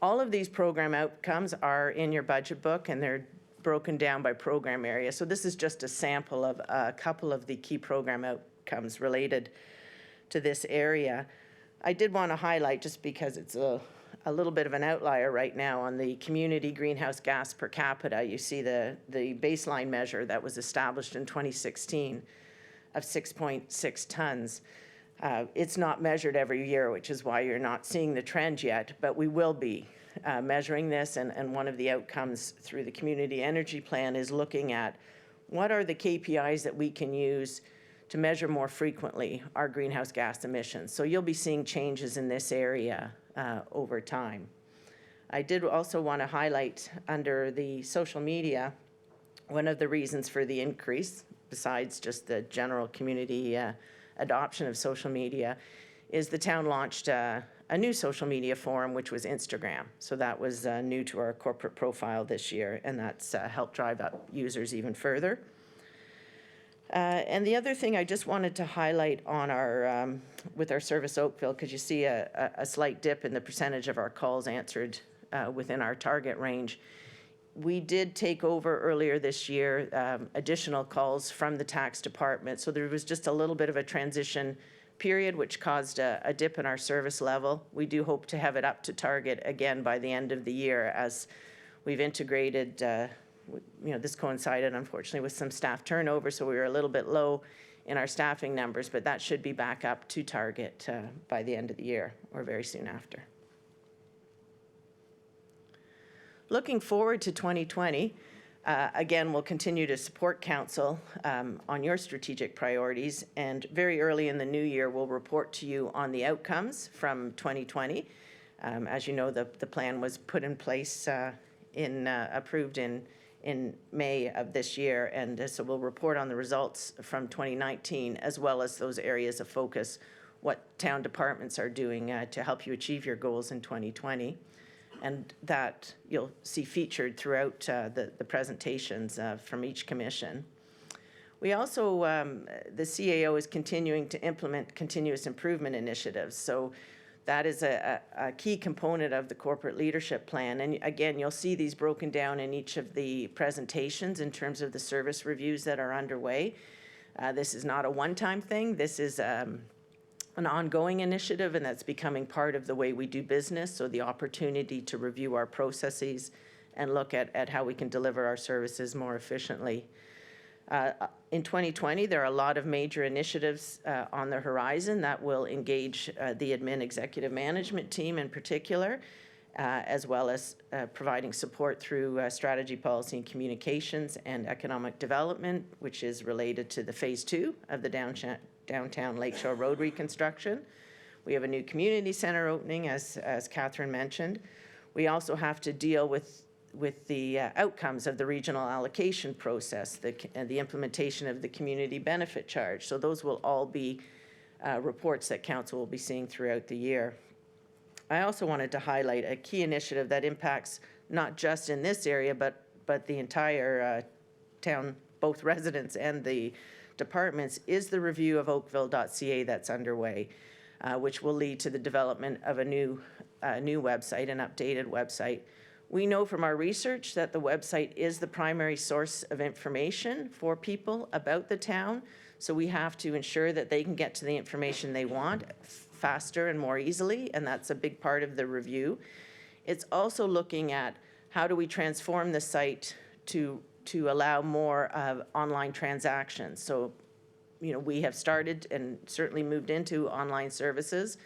All of these program outcomes are in your budget book, and they're broken down by program area. So this is just a sample of a couple of the key program outcomes related to this area. I did want to highlight, just because it's a little bit of an outlier right now, on the community greenhouse gas per capita. You see the baseline measure that was established in 2016 of 6.6 tons. It's not measured every year, which is why you're not seeing the trend yet, but we will be measuring this, and one of the outcomes through the community energy plan is looking at what are the KPIs that we can use to measure more frequently our greenhouse gas emissions. So you'll be seeing changes in this area over time. I did also want to highlight under the social media, one of the reasons for the increase, besides just the general community adoption of social media, is the town launched a new social media forum, which was Instagram. So that was new to our corporate profile this year, and that's helped drive up users even further. And the other thing I just wanted to highlight on our, with our Service Oakville, because you see a slight dip in the percentage of our calls answered within our target range. We did take over earlier this year additional calls from the tax department. So there was just a little bit of a transition period, which caused a dip in our service level. We do hope to have it up to target again by the end of the year, as we've integrated this coincided, unfortunately, with some staff turnover, so we were a little bit low in our staffing numbers, but that should be back up to target by the end of the year or very soon after. Looking forward to 2020, again, we'll continue to support council on your strategic priorities, and very early in the new year, we'll report to you on the outcomes from 2020. As you know, the plan was put in place approved in May of this year, and so we'll report on the results from 2019, as well as those areas of focus, what town departments are doing to help you achieve your goals in 2020. And that you'll see featured throughout the presentations from each commission. We also, the CAO is continuing to implement continuous improvement initiatives. So that is a key component of the corporate leadership plan. And again, you'll see these broken down in each of the presentations in terms of the service reviews that are underway. This is not a one-time thing. This is an ongoing initiative, and that's becoming part of the way we do business. So the opportunity to review our processes and look at how we can deliver our services more efficiently. In 2020, there are a lot of major initiatives on the horizon that will engage the admin executive management team in particular, as well as providing support through strategy, policy, and communications and economic development, which is related to the phase 2 of the downtown Lakeshore Road reconstruction. We have a new community center opening, as Catherine mentioned. We also have to deal with the outcomes of the regional allocation process, the implementation of the community benefit charge. So those will all be reports that council will be seeing throughout the year. I also wanted to highlight a key initiative that impacts not just in this area, but the entire town, both residents and the departments, is the review of Oakville.ca that's underway, which will lead to the development of a new website, an updated website. We know from our research that the website is the primary source of information for people about the town, so we have to ensure that they can get to the information they want faster and more easily, and that's a big part of the review. It's also looking at how do we transform the site to allow more online transactions. So, we have started and certainly moved into online services.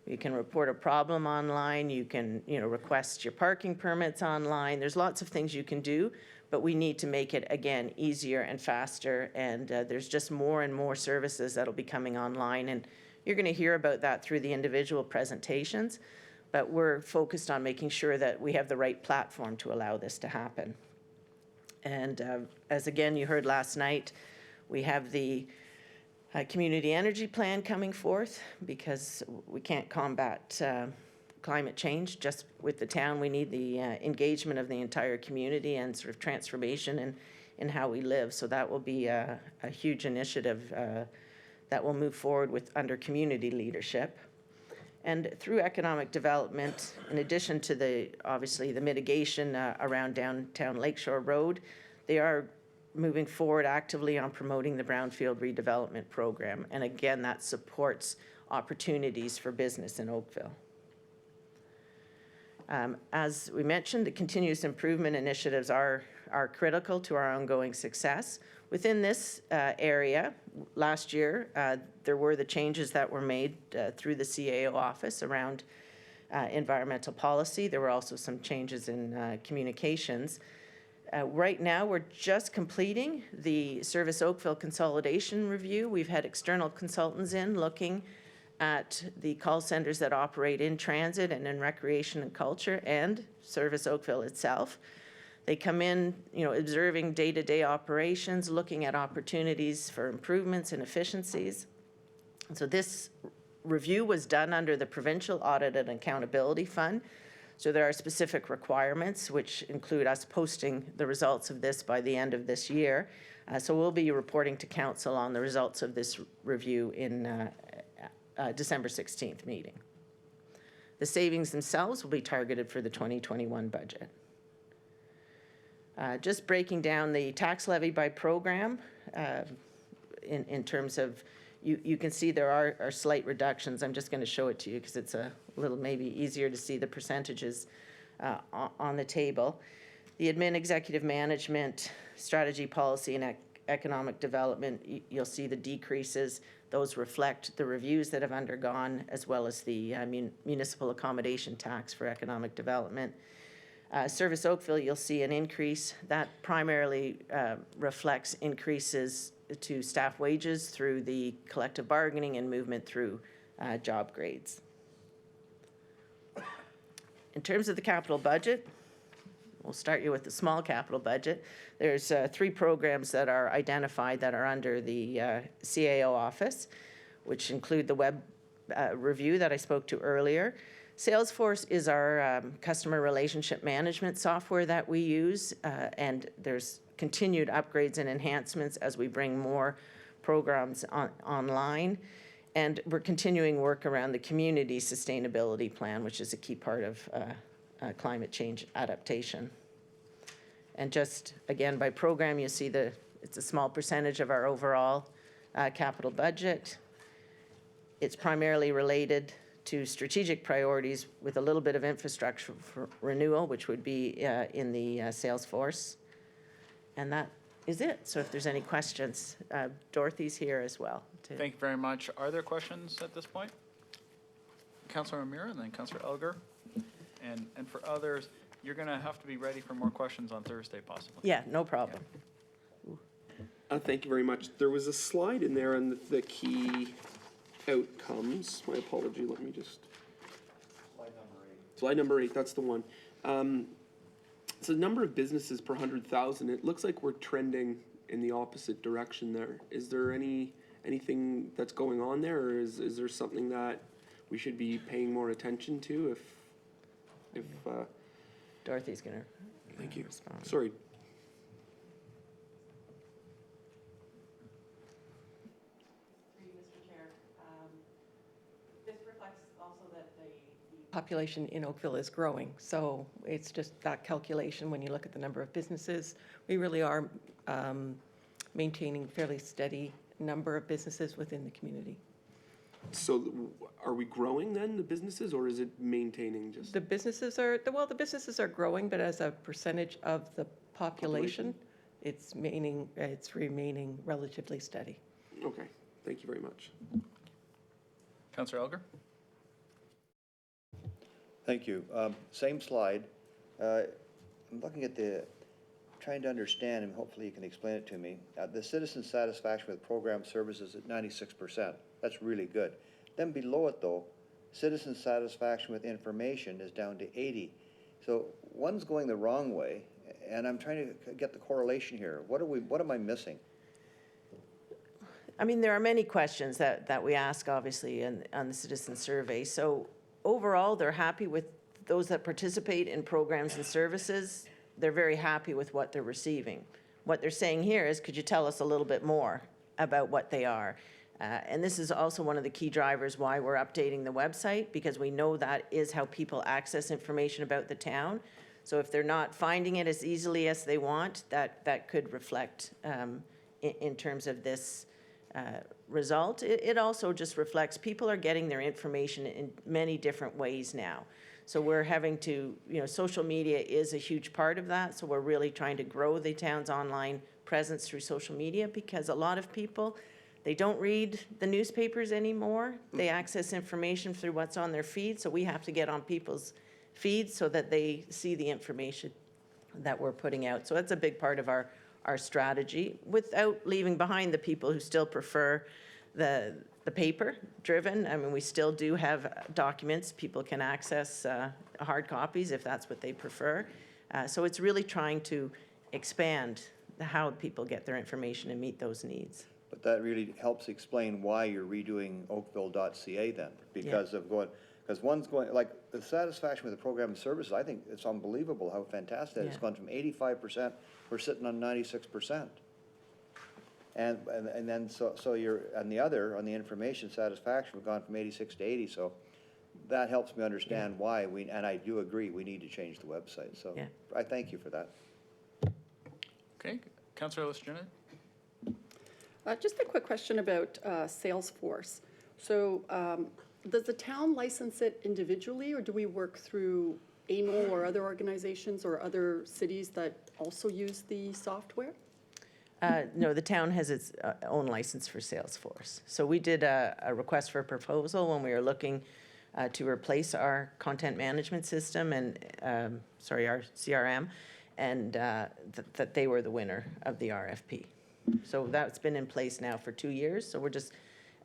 You can report a problem online, you can, request your parking permits online. There's lots of things you can do, but we need to make it, again, easier and faster, and there's just more and more services that'll be coming online, and you're gonna hear about that through the individual presentations, but we're focused on making sure that we have the right platform to allow this to happen. And as again you heard last night, we have the community energy plan coming forth, because we can't combat climate change just with the town. We need the engagement of the entire community and sort of transformation in how we live. So that will be a huge initiative that will move forward under community leadership. And through economic development, in addition to obviously the mitigation around downtown Lakeshore Road, they are moving forward actively on promoting the brownfield redevelopment program. And again, that supports opportunities for business in Oakville. As we mentioned, the continuous improvement initiatives are critical to our ongoing success. Within this area, last year, there were the changes that were made through the CAO office around environmental policy. There were also some changes in communications. Right now, we're just completing the Service Oakville consolidation review. We've had external consultants in looking at the call centers that operate in transit and in recreation and culture and Service Oakville itself. They come in, observing day-to-day operations, looking at opportunities for improvements and efficiencies. So this review was done under the Provincial Audit and Accountability Fund. So there are specific requirements, which include us posting the results of this by the end of this year. So we'll be reporting to Council on the results of this review in December 16th meeting. The savings themselves will be targeted for the 2021 budget. Just breaking down the tax levy by program in terms of, you can see there are slight reductions. I'm just going to show it to you because it's a little maybe easier to see the percentages on the table. The admin, executive management, strategy, policy, and economic development, you'll see the decreases. Those reflect the reviews that have undergone, as well as the municipal accommodation tax for economic development. Service Oakville, you'll see an increase. That primarily reflects increases to staff wages through the collective bargaining and movement through job grades. In terms of the capital budget, we'll start you with the small capital budget. There's 3 programs that are identified that are under the CAO office, which include the web review that I spoke to earlier. Salesforce is our customer relationship management software that we use, and there's continued upgrades and enhancements as we bring more programs online. And we're continuing work around the community sustainability plan, which is a key part of climate change adaptation. And just, again, by program, you see it's a small percentage of our overall capital budget. It's primarily related to strategic priorities with a little bit of infrastructure for renewal, which would be in the Salesforce. And that is it. So if there's any questions, Dorothy's here as well. Thank you very much. Are there questions at this point? Councilor O'Meara and then Councilor Elgar. And for others, you're going to have to be ready for more questions on Thursday, possibly. Yeah, no problem. Thank you very much. There was a slide in there on the key outcomes. My apology, let me just. Slide number 8, that's the one. So the number of businesses per 100,000, it looks like we're trending in the opposite direction there. Is there anything that's going on there, or is there something that we should be paying more attention to if Dorothy's gonna thank you. respond. Sorry. Population in Oakville is growing, so it's just that calculation when you look at the number of businesses. We really are maintaining fairly steady number of businesses within the community. So are we growing then, the businesses, or is it maintaining just? The businesses are growing, but as a percentage of the population, it's remaining relatively steady. Okay, thank you very much. Councilor Elgar? Thank you. Same slide. I'm looking at trying to understand, and hopefully you can explain it to me. The citizen satisfaction with program services at 96%. That's really good. Then below it, though, citizen satisfaction with information is down to 80. So one's going the wrong way, and I'm trying to get the correlation here. What am I missing? I mean, there are many questions that we ask, obviously, on the citizen survey. So overall, they're happy with those that participate in programs and services. They're very happy with what they're receiving. What they're saying here is, could you tell us a little bit more about what they are? And this is also one of the key drivers why we're updating the website, because we know that is how people access information about the town. So if they're not finding it as easily as they want, that could reflect in terms of this result. It also just reflects people are getting their information in many different ways now. So we're having to, social media is a huge part of that. So we're really trying to grow the town's online presence through social media, because a lot of people, they don't read the newspapers anymore. They access information through what's on their feed. So we have to get on people's feeds so that they see the information that we're putting out. So that's a big part of our strategy, without leaving behind the people who still prefer the paper driven. I mean, we still do have documents. People can access hard copies if that's what they prefer. So it's really trying to expand how people get their information and meet those needs. But that really helps explain why you're redoing Oakville.ca then, because because one's going, like, the satisfaction with the program and services, I think it's unbelievable how fantastic it's Yeah. gone from 85%, we're sitting on 96%. And then, so you're, on the information satisfaction, we've gone from 86 to 80, so that helps me understand why and I do agree, we need to change the website, so Yeah. I thank you for that. Okay, Councillor Listrina? Just a quick question about Salesforce. So does the town license it individually, or do we work through AMO or other organizations or other cities that also use the software? No, the town has its own license for Salesforce. So we did a request for a proposal when we were looking to replace our content management system and, our CRM, and that they were the winner of the RFP. So that's been in place now for 2 years. So we're just,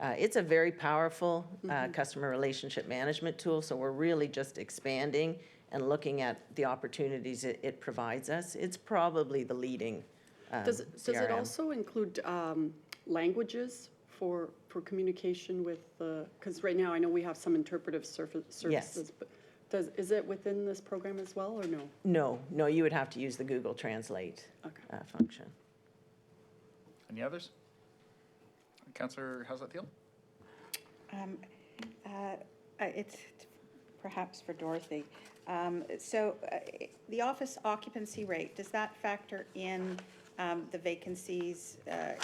it's a very powerful customer relationship management tool. So we're really just expanding and looking at the opportunities it provides us. It's probably the leading Does it CRM. also include languages for communication with the, because right now I know we have some interpretive services, but is it within this program as well, or no? No, you would have to use the Google Translate Okay. function. Any others? Councillor Howsett-Thiel? It's perhaps for Dorothy. The office occupancy rate, does that factor in the vacancies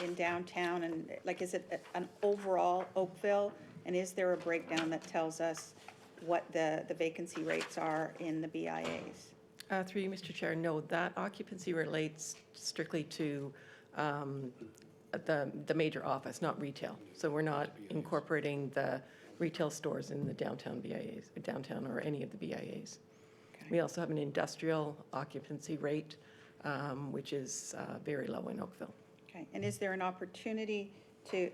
in downtown? And is it an overall Oakville? And is there a breakdown that tells us what the vacancy rates are in the BIAs? Through you, Mr. Chair, no, that occupancy relates strictly to the major office, not retail. So we're not incorporating the retail stores in the downtown BIAs, downtown or any of the BIAs. Okay. We also have an industrial occupancy rate, which is very low in Oakville. Okay, and is there an opportunity to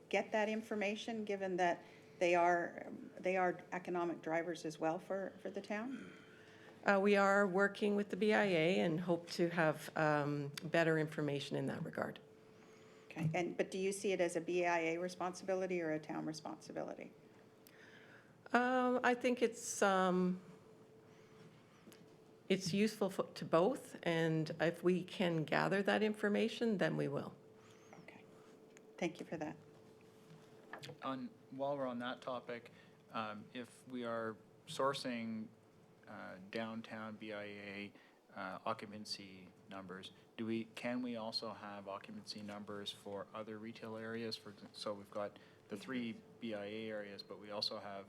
get that information, given that they are economic drivers as well for the town? We are working with the BIA and hope to have better information in that regard. Okay, but do you see it as a BIA responsibility or a town responsibility? I think it's useful to both, and if we can gather that information, then we will. Okay, thank you for that. While we're on that topic, if we are sourcing downtown BIA occupancy numbers, can we also have occupancy numbers for other retail areas? So we've got the 3 BIA areas, but we also have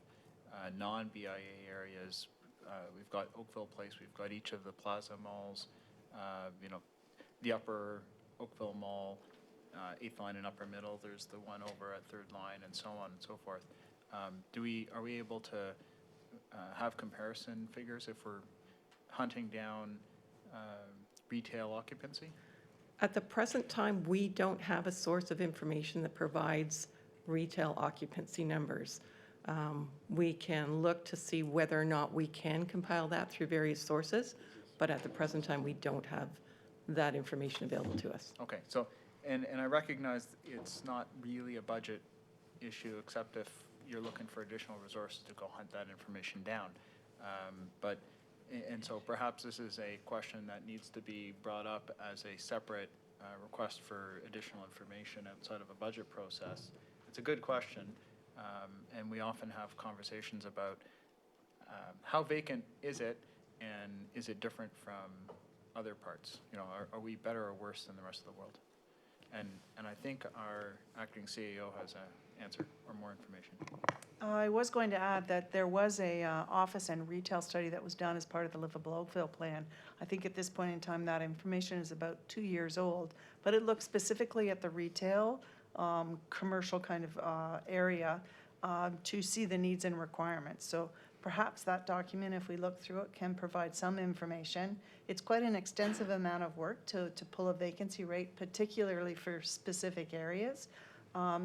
non-BIA areas. We've got Oakville Place, we've got each of the plaza malls, the upper Oakville Mall, 8th line and upper middle, there's the one over at 3rd line, and so on and so forth. Are we able to have comparison figures if we're hunting down retail occupancy? At the present time, we don't have a source of information that provides retail occupancy numbers. We can look to see whether or not we can compile that through various sources, but at the present time, we don't have that information available to us. Okay, so, and I recognize it's not really a budget issue, except if you're looking for additional resources to go hunt that information down. And so perhaps this is a question that needs to be brought up as a separate request for additional information outside of a budget process. It's a good question, and we often have conversations about how vacant is it, and is it different from other parts? Are we better or worse than the rest of the world? And I think our acting CEO has an answer or more information. I was going to add that there was a office and retail study that was done as part of the Livable Oakville plan. I think at this point in time, that information is about 2 years old, but it looks specifically at the retail, commercial kind of area to see the needs and requirements. So perhaps that document, if we look through it, can provide some information. It's quite an extensive amount of work to pull a vacancy rate, particularly for specific areas.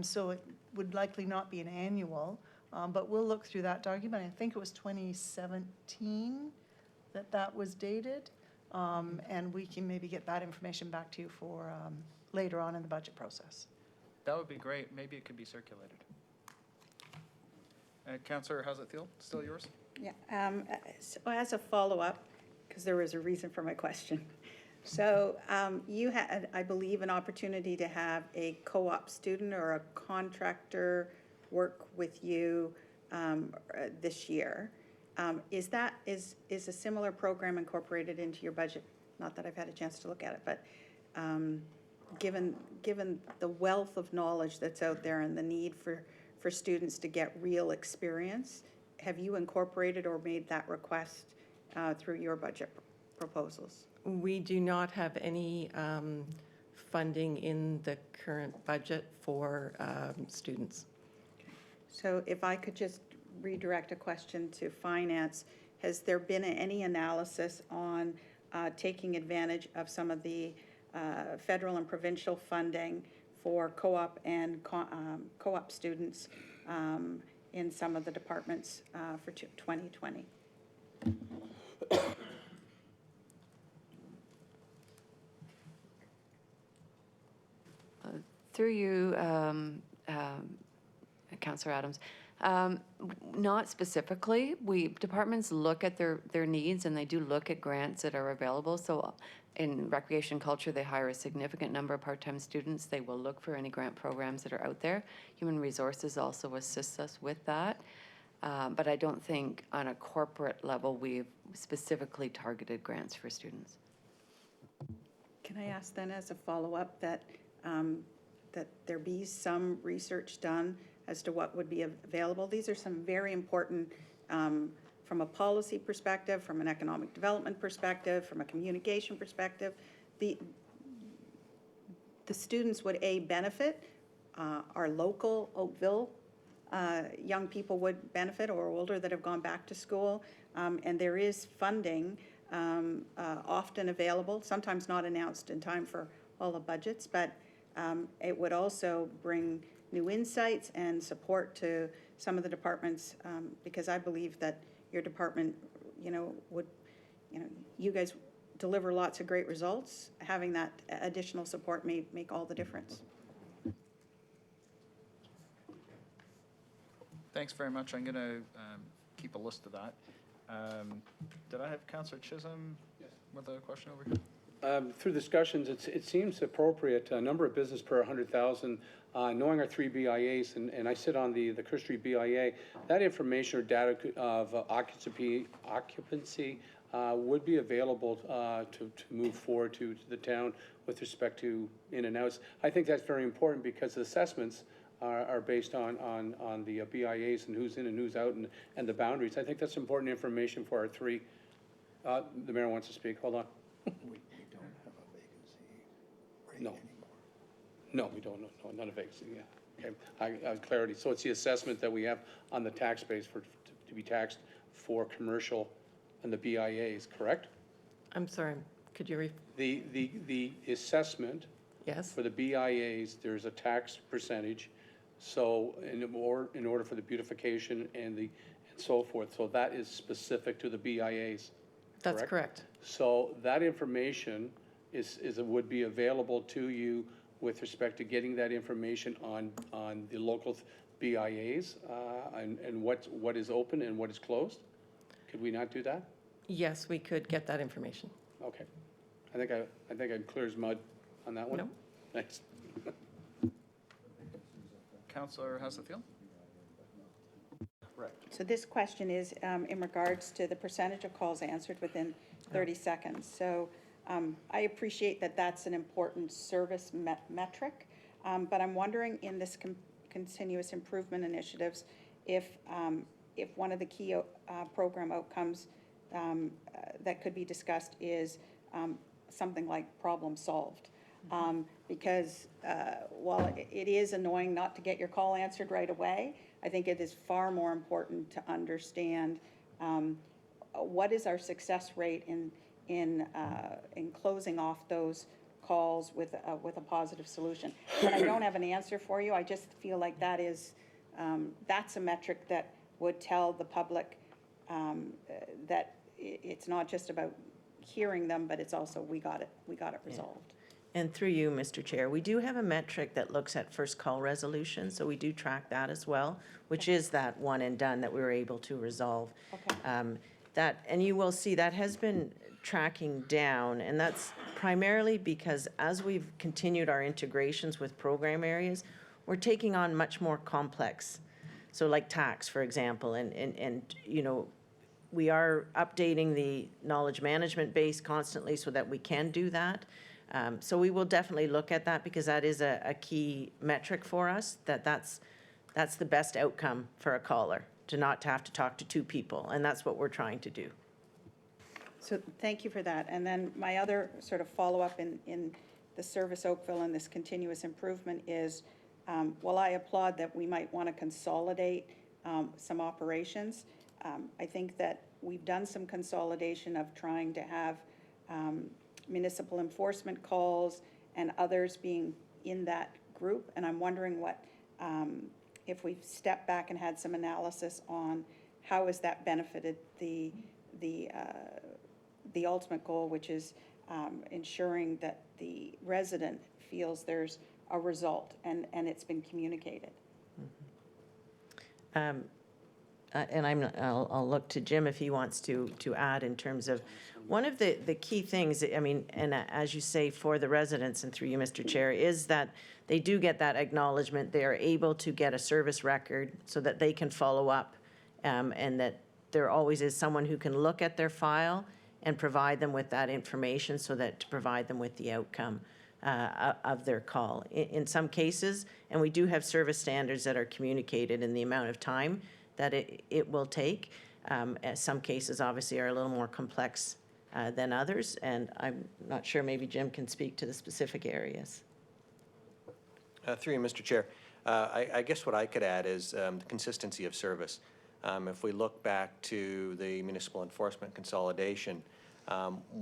So it would likely not be an annual, but we'll look through that document. I think it was 2017 that was dated. And we can maybe get that information back to you for later on in the budget process. That would be great. Maybe it could be circulated. Councillor House-Thiel, still yours? Yeah, so as a follow-up, because there was a reason for my question. So you had, I believe, an opportunity to have a co-op student or a contractor work with you this year. Is a similar program incorporated into your budget? Not that I've had a chance to look at it, but given the wealth of knowledge that's out there and the need for students to get real experience, have you incorporated or made that request through your budget proposals? We do not have any funding in the current budget for students. So if I could just redirect a question to finance, has there been any analysis on taking advantage of some of the federal and provincial funding for co-op and co-op students in some of the departments for 2020? Through you, Councillor Adams, not specifically. Departments look at their needs, and they do look at grants that are available. So in recreation culture, they hire a significant number of part-time students. They will look for any grant programs that are out there. Human Resources also assists us with that. But I don't think on a corporate level we've specifically targeted grants for students. Can I ask then as a follow-up that there be some research done as to what would be available? These are some very important, from a policy perspective, from an economic development perspective, from a communication perspective. The students would benefit, our local Oakville young people would benefit, or older that have gone back to school, and there is funding often available, sometimes not announced in time for all the budgets, but it would also bring new insights and support to some of the departments, because I believe that your department, you guys deliver lots of great results. Having that additional support may make all the difference. Thanks very much. I'm going to keep a list of that. Did I have Councillor Chisholm with a question over here? Through discussions, it seems appropriate, a number of business per 100,000, knowing our 3 BIAs, and I sit on the Kerr Street BIA, that information or data of occupancy would be available to move forward to the town with respect to in and outs. I think that's very important because the assessments are based on the BIAs and who's in and who's out and the boundaries. I think that's important information for our 3. The mayor wants to speak. Hold on. No. No, we don't. No, not a vacancy, yeah. Okay, clarity. So it's the assessment that we have on the tax base to be taxed for commercial and the BIAs, correct? I'm sorry, could you The assessment. Yes. For the BIAs, there's a tax percentage. So in order for the beautification and so forth, so that is specific to the BIAs. That's correct. So that information would be available to you with respect to getting that information on the local BIAs and what is open and what is closed? Could we not do that? Yes, we could get that information. Okay. I think I'm clear as mud on that one. No. Thanks. Councillor House-Thiel? So this question is in regards to the percentage of calls answered within 30 seconds. So I appreciate that that's an important service metric, but I'm wondering in this continuous improvement initiatives, if one of the key program outcomes that could be discussed is something like problem solved. Because while it is annoying not to get your call answered right away, I think it is far more important to understand what is our success rate in closing off those calls with a positive solution. But I don't have an answer for you. I just feel like that's a metric that would tell the public that it's not just about hearing them, but it's also we got it resolved. And through you, Mr. Chair, we do have a metric that looks at first call resolution, so we do track that as well, which is that one and done that we were able to resolve. Okay. And you will see that has been tracking down, and that's primarily because as we've continued our integrations with program areas, we're taking on much more complex. So like tax, for example, and you know, we are updating the knowledge management base constantly so that we can do that. So we will definitely look at that because that is a key metric for us, that's the best outcome for a caller, to not have to talk to two people, and that's what we're trying to do. So thank you for that. And then my other sort of follow-up in the Service Oakville and this continuous improvement is, while I applaud that we might want to consolidate some operations, I think that we've done some consolidation of trying to have municipal enforcement calls and others being in that group. And I'm wondering what, if we've stepped back and had some analysis on how has that benefited the ultimate goal, which is ensuring that the resident feels there's a result and it's been communicated. And I'll look to Jim if he wants to add in terms of one of the key things, I mean, and as you say, for the residents and through you, Mr. Chair, is that they do get that acknowledgement. They are able to get a service record so that they can follow up, and that there always is someone who can look at their file and provide them with that information so that to provide them with the outcome of their call. In some cases, and we do have service standards that are communicated in the amount of time that it will take. Some cases obviously are a little more complex than others, and I'm not sure, maybe Jim can speak to the specific areas. Through you, Mr. Chair, I guess what I could add is the consistency of service. If we look back to the municipal enforcement consolidation,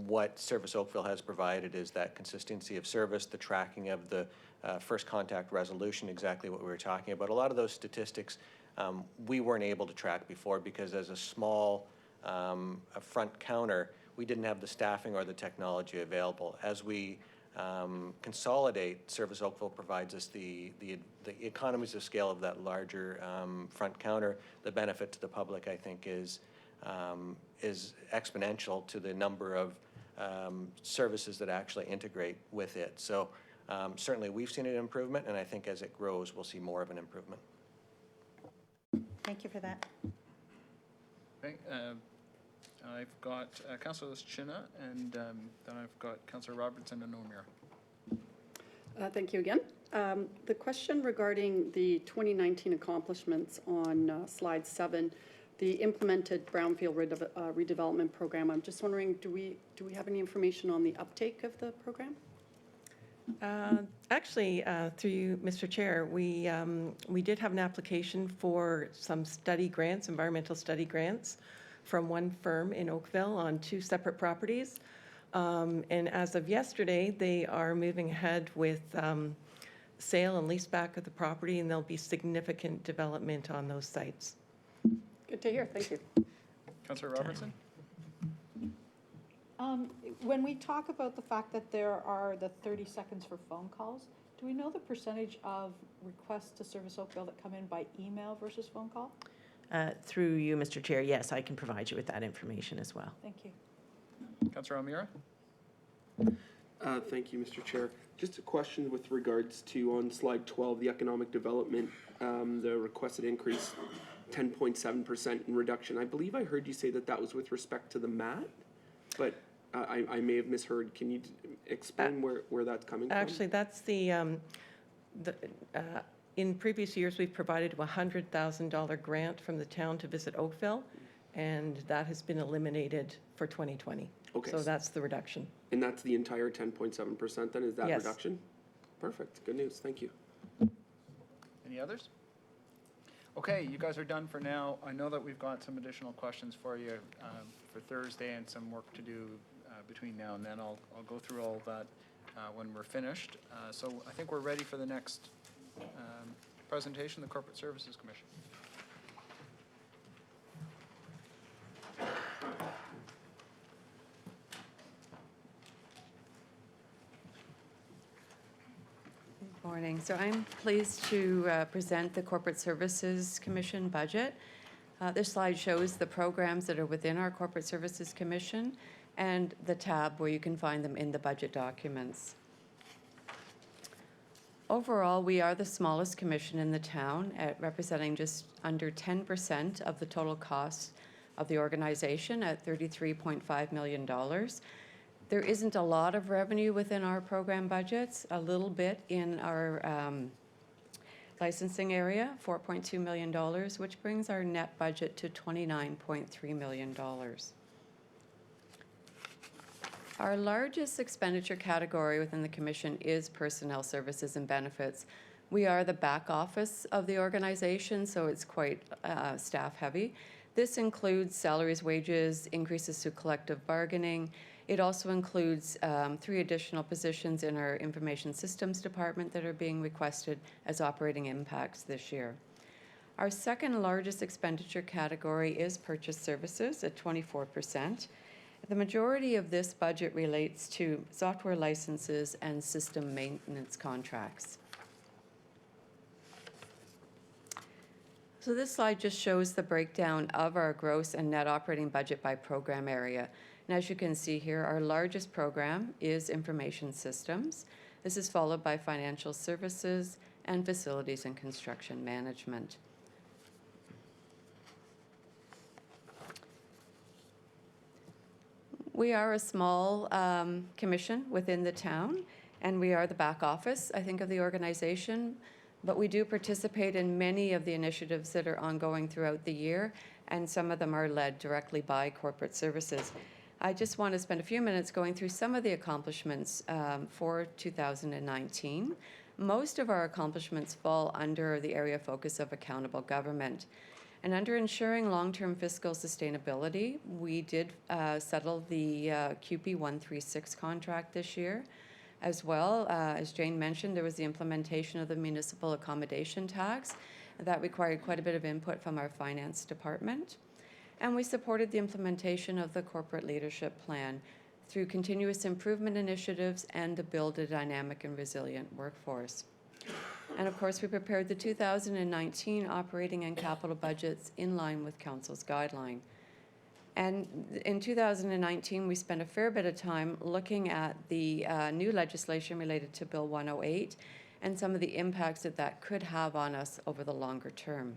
what Service Oakville has provided is that consistency of service, the tracking of the first contact resolution, exactly what we were talking about. A lot of those statistics we weren't able to track before because as a small a front counter, we didn't have the staffing or the technology available. As we consolidate, Service Oakville provides us the economies of scale of that larger front counter. The benefit to the public, I think, is exponential to the number of services that actually integrate with it. So certainly we've seen an improvement, and I think as it grows, we'll see more of an improvement. Thank you for that. Okay, I've got Councillor China, and then I've got Councillor Robertson and O'Meara. Thank you again. The question regarding the 2019 accomplishments on slide 7, the implemented brownfield redevelopment program. I'm just wondering, do we have any information on the uptake of the program? Actually, through you, Mr. Chair, we did have an application for some study grants, environmental study grants, from one firm in Oakville on 2 separate properties. And as of yesterday, they are moving ahead with sale and lease back of the property, and there'll be significant development on those sites. Good to hear. Thank you. Councillor Robertson? When we talk about the fact that there are the 30 seconds for phone calls, do we know the percentage of requests to Service Oakville that come in by email versus phone call? Through you, Mr. Chair, yes, I can provide you with that information as well. Thank you. Councillor O'Meara? Thank you, Mr. Chair. Just a question with regards to on slide 12, the economic development, the requested increase, 10.7% in reduction. I believe I heard you say that that was with respect to the MAT, but I may have misheard. Can you explain where that's coming from? Actually, that's the, in previous years, we've provided a $100,000 grant from the town to visit Oakville, and that has been eliminated for 2020. Okay. So that's the reduction. And that's the entire 10.7% then, is that Yes. reduction? Perfect, good news, thank you. Any others? Okay, you guys are done for now. I know that we've got some additional questions for you for Thursday and some work to do between now and then. I'll go through all of that when we're finished. So I think we're ready for the next presentation, the Corporate Services Commission. Morning. So I'm pleased to present the Corporate Services Commission budget. This slide shows the programs that are within our Corporate Services Commission and the tab where you can find them in the budget documents. Overall, we are the smallest commission in the town, at representing just under 10% of the total cost of the organization at $33.5 million. There isn't a lot of revenue within our program budgets, a little bit in our licensing area, $4.2 million, which brings our net budget to $29.3 million. Our largest expenditure category within the commission is personnel services and benefits. We are the back office of the organization, so it's quite staff heavy. This includes salaries, wages, increases to collective bargaining. It also includes 3 additional positions in our information systems department that are being requested as operating impacts this year. Our second largest expenditure category is purchase services at 24%. The majority of this budget relates to software licenses and system maintenance contracts. So this slide just shows the breakdown of our gross and net operating budget by program area. And as you can see here, our largest program is information systems. This is followed by financial services and facilities and construction management. We are a small commission within the town, and we are the back office, I think, of the organization. But we do participate in many of the initiatives that are ongoing throughout the year, and some of them are led directly by corporate services. I just want to spend a few minutes going through some of the accomplishments for 2019. Most of our accomplishments fall under the area of focus of accountable government. And under ensuring long-term fiscal sustainability, we did settle the QP 136 contract this year. As well, as Jane mentioned, there was the implementation of the municipal accommodation tax. That required quite a bit of input from our finance department. And we supported the implementation of the corporate leadership plan through continuous improvement initiatives and to build a dynamic and resilient workforce. And of course, we prepared the 2019 operating and capital budgets in line with Council's guideline. And in 2019, we spent a fair bit of time looking at the new legislation related to Bill 108 and some of the impacts that that could have on us over the longer term.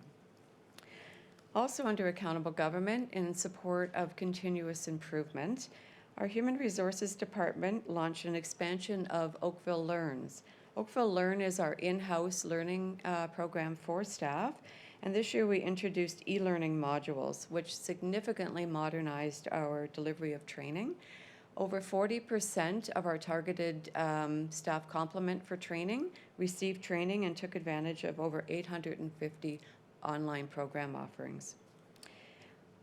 Also under accountable government, in support of continuous improvement, our Human Resources Department launched an expansion of Oakville Learns. Oakville Learn is our in-house learning program for staff, and this year we introduced e-learning modules, which significantly modernized our delivery of training. Over 40% of our targeted staff complement for training received training and took advantage of over 850 online program offerings.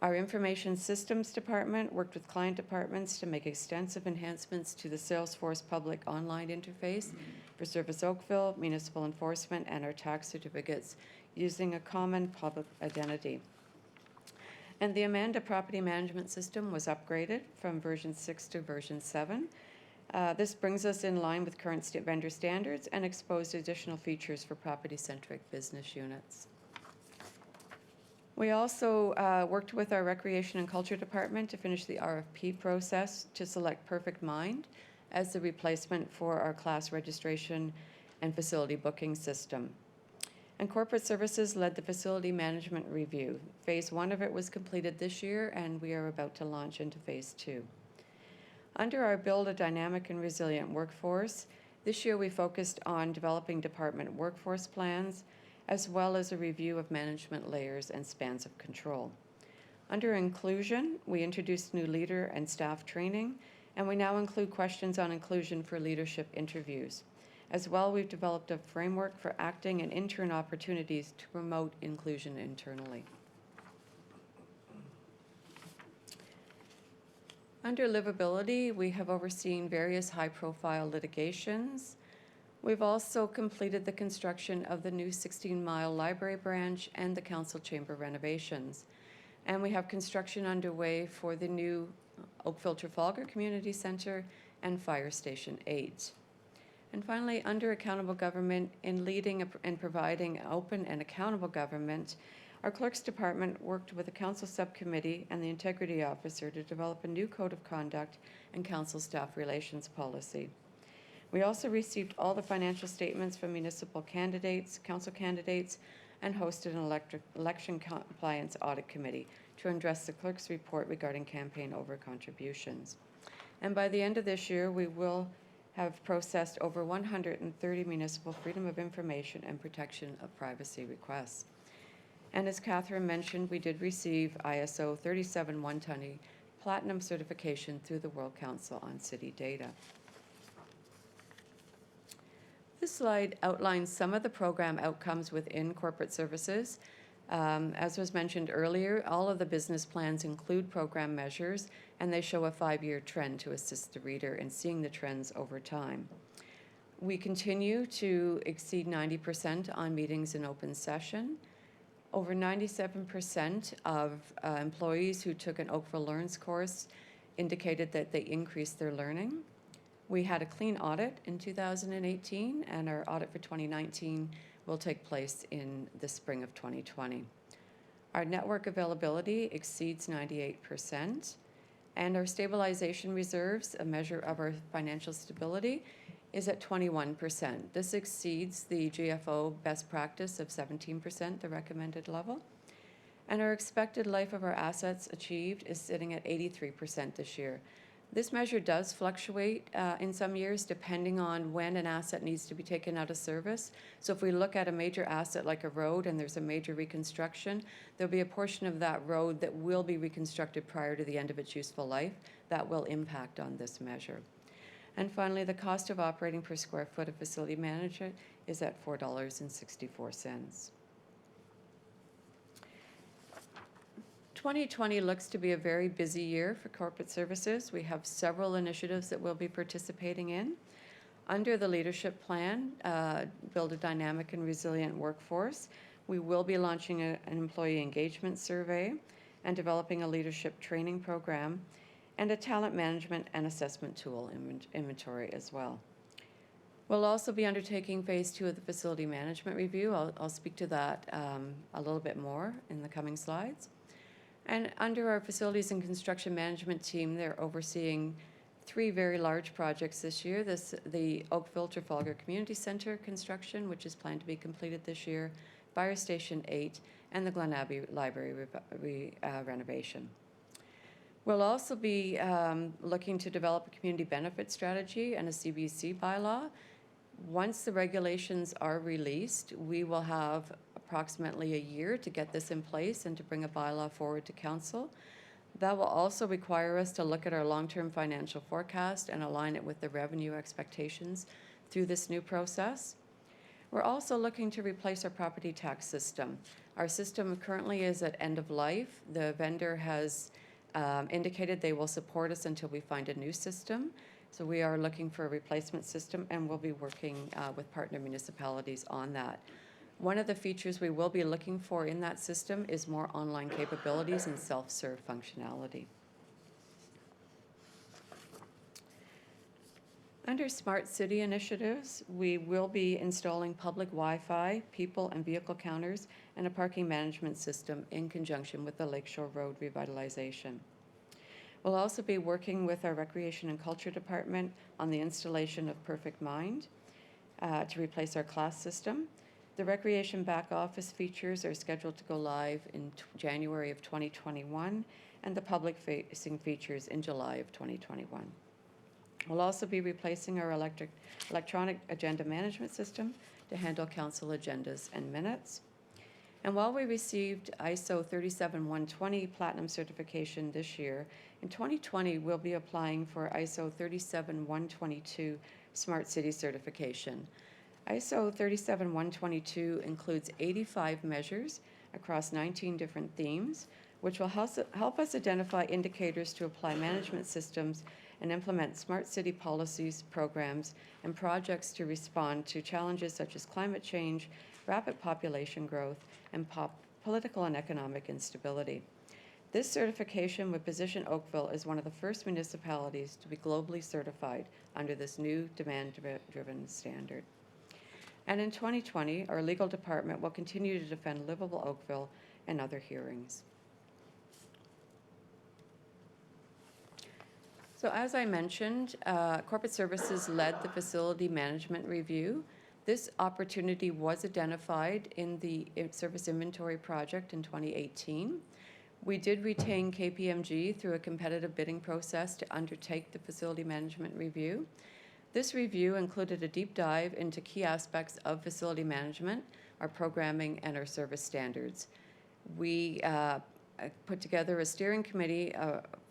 Our Information Systems Department worked with client departments to make extensive enhancements to the Salesforce public online interface for Service Oakville, municipal enforcement, and our tax certificates using a common public identity. And the Amanda property management system was upgraded from version 6 to version 7. This brings us in line with current vendor standards and exposed additional features for property-centric business units. We also worked with our Recreation and Culture Department to finish the RFP process to select Perfect Mind as the replacement for our class registration and facility booking system. And Corporate Services led the facility management review. Phase 1 of it was completed this year, and we are about to launch into Phase 2. Under our Build a Dynamic and Resilient Workforce, this year we focused on developing department workforce plans, as well as a review of management layers and spans of control. Under inclusion, we introduced new leader and staff training, and we now include questions on inclusion for leadership interviews. As well, we've developed a framework for acting and intern opportunities to promote inclusion internally. Under livability, we have overseen various high-profile litigations. We've also completed the construction of the new 16-mile library branch and the council chamber renovations. And we have construction underway for the new Oakville Trafalgar Community Center and Fire Station 8. And finally, under accountable government, in leading and providing open and accountable government, our clerk's department worked with the council subcommittee and the integrity officer to develop a new code of conduct and council staff relations policy. We also received all the financial statements from municipal candidates, council candidates, and hosted an election compliance audit committee to address the clerk's report regarding campaign over contributions. And by the end of this year, we will have processed over 130 municipal freedom of information and protection of privacy requests. And as Catherine mentioned, we did receive ISO 37120 Platinum certification through the World Council on City Data. This slide outlines some of the program outcomes within corporate services. As was mentioned earlier, all of the business plans include program measures, and they show a 5-year trend to assist the reader in seeing the trends over time. We continue to exceed 90% on meetings in open session. Over 97% of employees who took an Oakville Learns course indicated that they increased their learning. We had a clean audit in 2018, and our audit for 2019 will take place in the spring of 2020. Our network availability exceeds 98%, and our stabilization reserves, a measure of our financial stability, is at 21%. This exceeds the GFO best practice of 17%, the recommended level. And our expected life of our assets achieved is sitting at 83% this year. This measure does fluctuate in some years depending on when an asset needs to be taken out of service. So if we look at a major asset like a road and there's a major reconstruction, there'll be a portion of that road that will be reconstructed prior to the end of its useful life. That will impact on this measure. And finally, the cost of operating per square foot of facility management is at $4.64. 2020 looks to be a very busy year for corporate services. We have several initiatives that we'll be participating in. Under the leadership plan, Build a Dynamic and Resilient Workforce, we will be launching an employee engagement survey and developing a leadership training program and a talent management and assessment tool inventory as well. We'll also be undertaking phase 2 of the facility management review. I'll speak to that a little bit more in the coming slides. And under our facilities and construction management team, they're overseeing 3 very large projects this year. The Oakville Trafalgar Community Center construction, which is planned to be completed this year, Fire Station 8, and the Glen Abbey Library renovation. We'll also be looking to develop a community benefit strategy and a CBC bylaw. Once the regulations are released, we will have approximately a year to get this in place and to bring a bylaw forward to council. That will also require us to look at our long-term financial forecast and align it with the revenue expectations through this new process. We're also looking to replace our property tax system. Our system currently is at end of life. The vendor has indicated they will support us until we find a new system. So we are looking for a replacement system, and we'll be working with partner municipalities on that. One of the features we will be looking for in that system is more online capabilities and self-serve functionality. Under Smart City initiatives, we will be installing public Wi-Fi, people and vehicle counters, and a parking management system in conjunction with the Lakeshore Road revitalization. We'll also be working with our Recreation and Culture Department on the installation of Perfect Mind to replace our class system. The recreation back office features are scheduled to go live in January of 2021, and the public facing features in July of 2021. We'll also be replacing our electronic agenda management system to handle council agendas and minutes. And while we received ISO 37120 Platinum certification this year, in 2020 we'll be applying for ISO 37122 Smart City certification. ISO 37122 includes 85 measures across 19 different themes, which will help us identify indicators to apply management systems and implement smart city policies, programs, and projects to respond to challenges such as climate change, rapid population growth, and political and economic instability. This certification would position Oakville as one of the first municipalities to be globally certified under this new demand-driven standard. And in 2020, our legal department will continue to defend livable Oakville and other hearings. So as I mentioned, Corporate Services led the facility management review. This opportunity was identified in the service inventory project in 2018. We did retain KPMG through a competitive bidding process to undertake the facility management review. This review included a deep dive into key aspects of facility management, our programming, and our service standards. We put together a steering committee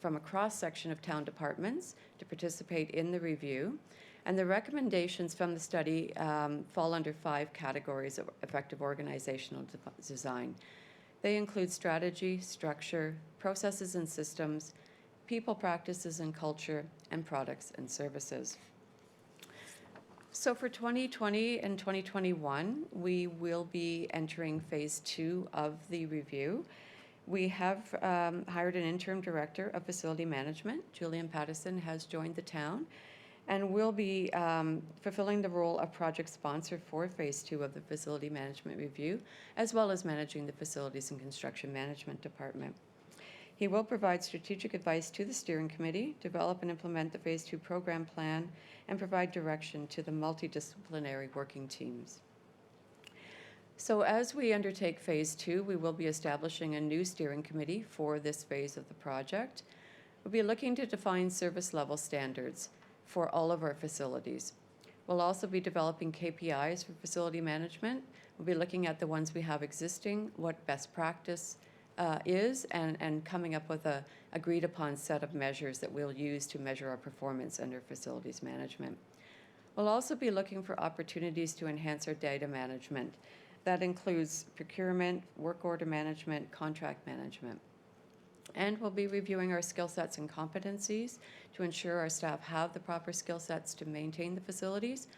from a cross-section of town departments to participate in the review. And the recommendations from the study fall under 5 categories of effective organizational design. They include strategy, structure, processes and systems, people practices and culture, and products and services. So for 2020 and 2021, we will be entering phase 2 of the review. We have hired an interim director of facility management. Julian Pattison has joined the town and will be fulfilling the role of project sponsor for phase 2 of the facility management review, as well as managing the facilities and construction management department. He will provide strategic advice to the steering committee, develop and implement the phase 2 program plan, and provide direction to the multidisciplinary working teams. So as we undertake phase 2, we will be establishing a new steering committee for this phase of the project. We'll be looking to define service level standards for all of our facilities. We'll also be developing KPIs for facility management. We'll be looking at the ones we have existing, what best practice is, and coming up with a agreed upon set of measures that we'll use to measure our performance under facilities management. We'll also be looking for opportunities to enhance our data management. That includes procurement, work order management, contract management. And we'll be reviewing our skill sets and competencies to ensure our staff have the proper skill sets to maintain the facilities.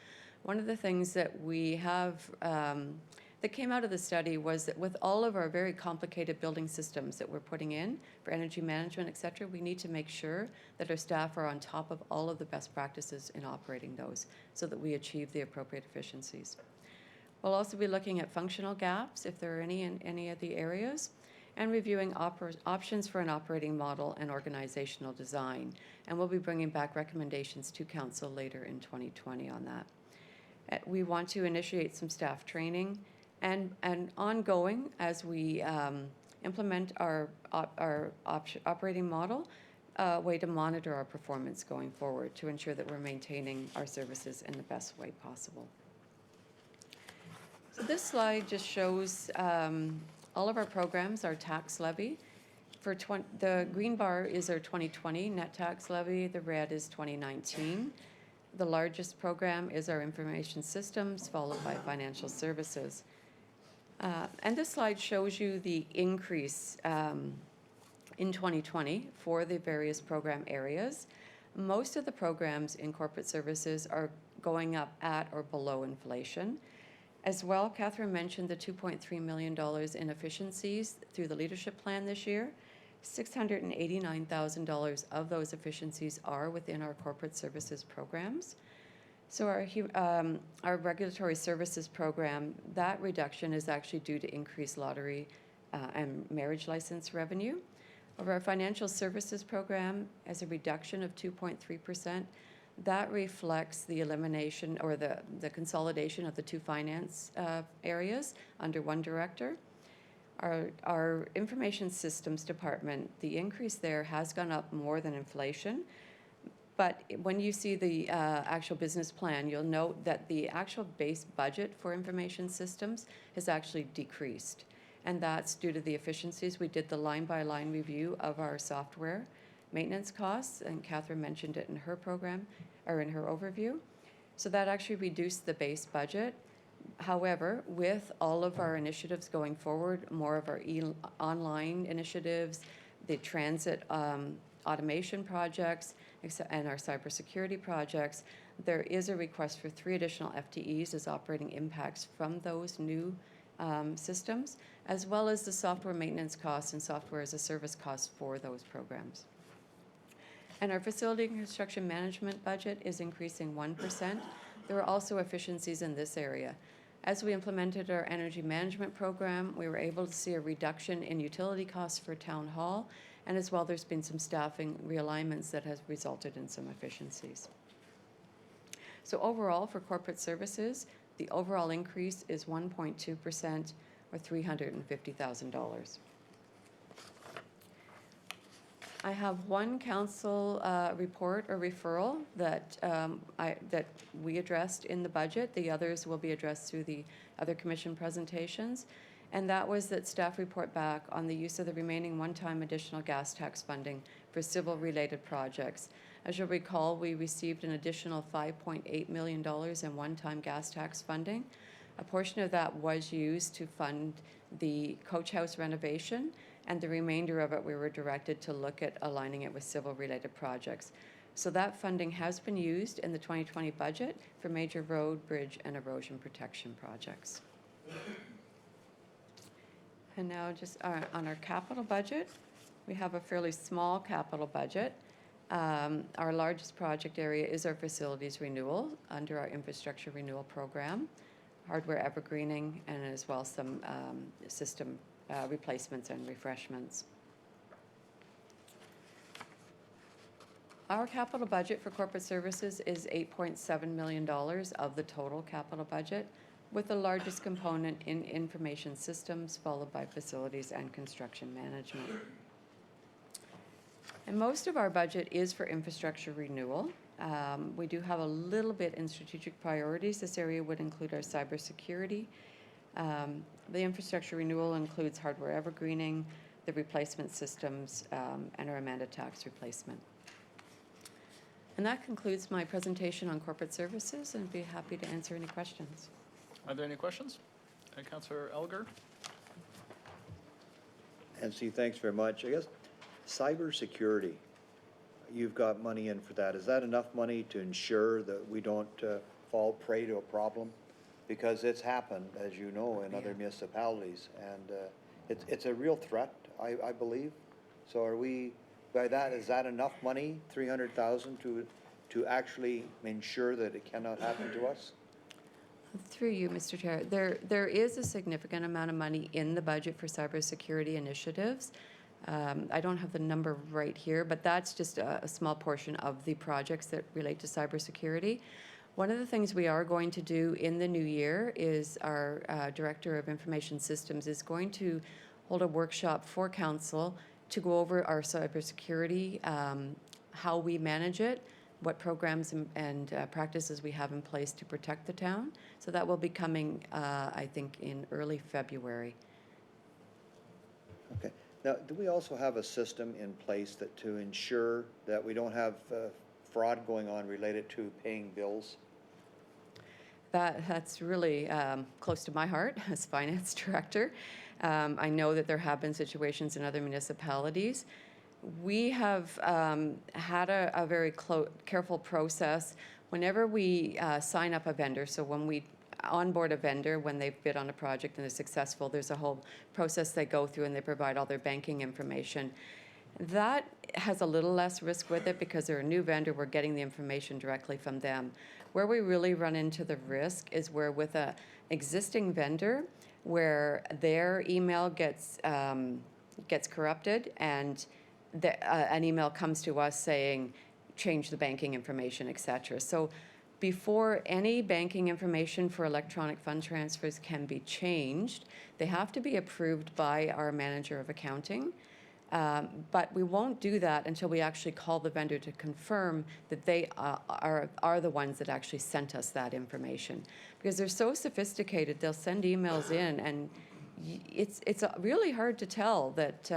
One of the things that we have that came out of the study was that with all of our very complicated building systems that we're putting in for energy management, et cetera, we need to make sure that our staff are on top of all of the best practices in operating those so that we achieve the appropriate efficiencies. We'll also be looking at functional gaps, if there are any in any of the areas, and reviewing options for an operating model and organizational design. And we'll be bringing back recommendations to council later in 2020 on that. We want to initiate some staff training and ongoing as we implement our operating model, a way to monitor our performance going forward to ensure that we're maintaining our services in the best way possible. So this slide just shows all of our programs, our tax levy. For the green bar is our 2020 net tax levy, the red is 2019. The largest program is our information systems, followed by financial services. And this slide shows you the increase in 2020 for the various program areas. Most of the programs in corporate services are going up at or below inflation. As well, Catherine mentioned the $2.3 million in efficiencies through the leadership plan this year. $689,000 of those efficiencies are within our corporate services programs. So our regulatory services program, that reduction is actually due to increased lottery and marriage license revenue. Over our financial services program, as a reduction of 2.3%, that reflects the elimination or the consolidation of the 2 finance areas under one director. Our information systems department, the increase there has gone up more than inflation, But when you see the actual business plan, you'll note that the actual base budget for information systems has actually decreased. And that's due to the efficiencies. We did the line-by-line review of our software maintenance costs, and Catherine mentioned it in her program, or in her overview. So that actually reduced the base budget. However, with all of our initiatives going forward, more of our online initiatives, the transit automation projects, and our cybersecurity projects, there is a request for 3 additional FTEs as operating impacts from those new systems, as well as the software maintenance costs and software as a service costs for those programs. And our facility and construction management budget is increasing 1%. There are also efficiencies in this area. As we implemented our energy management program, we were able to see a reduction in utility costs for town hall, and as well there's been some staffing realignments that has resulted in some efficiencies. So overall, for corporate services, the overall increase is 1.2%, or $350,000. I have one council report or referral that that we addressed in the budget. The others will be addressed through the other commission presentations. And that was that staff report back on the use of the remaining one-time additional gas tax funding for civil-related projects. As you'll recall, we received an additional $5.8 million in one-time gas tax funding. A portion of that was used to fund the coach house renovation, and the remainder of it we were directed to look at aligning it with civil-related projects. So that funding has been used in the 2020 budget for major road, bridge, and erosion protection projects. And now just on our capital budget, we have a fairly small capital budget. Our largest project area is our facilities renewal under our infrastructure renewal program, hardware evergreening, and as well some system replacements and refreshments. Our capital budget for corporate services is $8.7 million of the total capital budget, with the largest component in information systems, followed by facilities and construction management. And most of our budget is for infrastructure renewal. We do have a little bit in strategic priorities. This area would include our cybersecurity. The infrastructure renewal includes hardware evergreening, the replacement systems, and our Amanda tax replacement. And that concludes my presentation on corporate services, and I'd be happy to answer any questions. Are there any questions? Councillor Elgar? Nancy, thanks very much. I guess cybersecurity, you've got money in for that. Is that enough money to ensure that we don't fall prey to a problem? Because it's happened, as you know, in other municipalities, and it's a real threat, I believe. So are we, by that, is that enough money, $300,000, to actually ensure that it cannot happen to us? Through you, Mr. Chair, there is a significant amount of money in the budget for cybersecurity initiatives. I don't have the number right here, but that's just a small portion of the projects that relate to cybersecurity. One of the things we are going to do in the new year is our Director of Information Systems is going to hold a workshop for council to go over our cybersecurity, how we manage it, what programs and practices we have in place to protect the town. So that will be coming, I think, in early February. Okay. Now, do we also have a system in place that to ensure that we don't have fraud going on related to paying bills? That's really close to my heart as finance director. I know that there have been situations in other municipalities. We have had a very careful process whenever we sign up a vendor. So when we onboard a vendor, when they've bid on a project and they're successful, there's a whole process they go through and they provide all their banking information. That has a little less risk with it because they're a new vendor, we're getting the information directly from them. Where we really run into the risk is where with an existing vendor, where their email gets corrupted and an email comes to us saying, change the banking information, et cetera. So before any banking information for electronic fund transfers can be changed, they have to be approved by our manager of accounting. But we won't do that until we actually call the vendor to confirm that they are the ones that actually sent us that information. Because they're so sophisticated, they'll send emails in, and it's really hard to tell that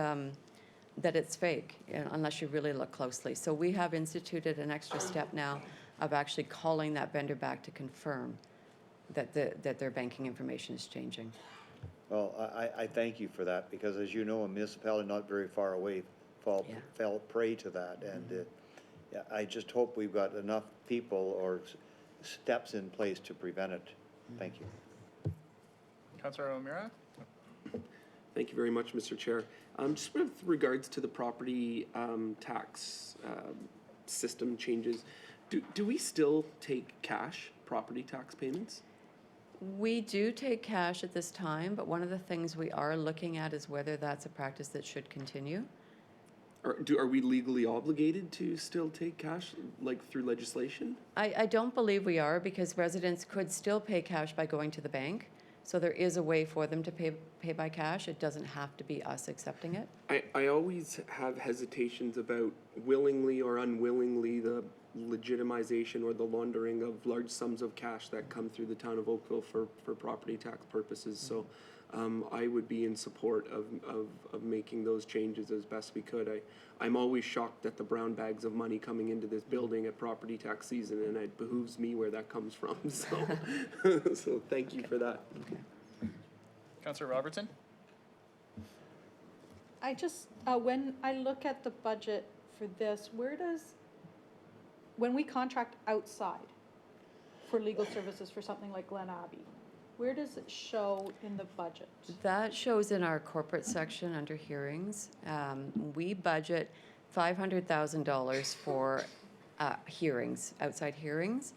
that it's fake, unless you really look closely. So we have instituted an extra step now of actually calling that vendor back to confirm that their banking information is changing. Well, I thank you for that, because as you know, a municipality not very far away fell prey to that. And yeah, I just hope we've got enough people or steps in place to prevent it. Thank you. Councillor O'Meara? Thank you very much, Mr. Chair. Just with regards to the property tax system changes, do we still take cash property tax payments? We do take cash at this time, but one of the things we are looking at is whether that's a practice that should continue. Are we legally obligated to still take cash, like through legislation? I don't believe we are, because residents could still pay cash by going to the bank. So there is a way for them to pay by cash. It doesn't have to be us accepting it. I always have hesitations about willingly or unwillingly the legitimization or the laundering of large sums of cash that come through the town of Oakville for property tax purposes. So I would be in support of making those changes as best we could. I'm always shocked at the brown bags of money coming into this building at property tax season, and it behooves me where that comes from. So, so thank you for that. Councillor Robertson? I just, when I look at the budget for this, when we contract outside for legal services for something like Glen Abbey, where does it show in the budget? That shows in our corporate section under hearings. We budget $500,000 for hearings, outside hearings.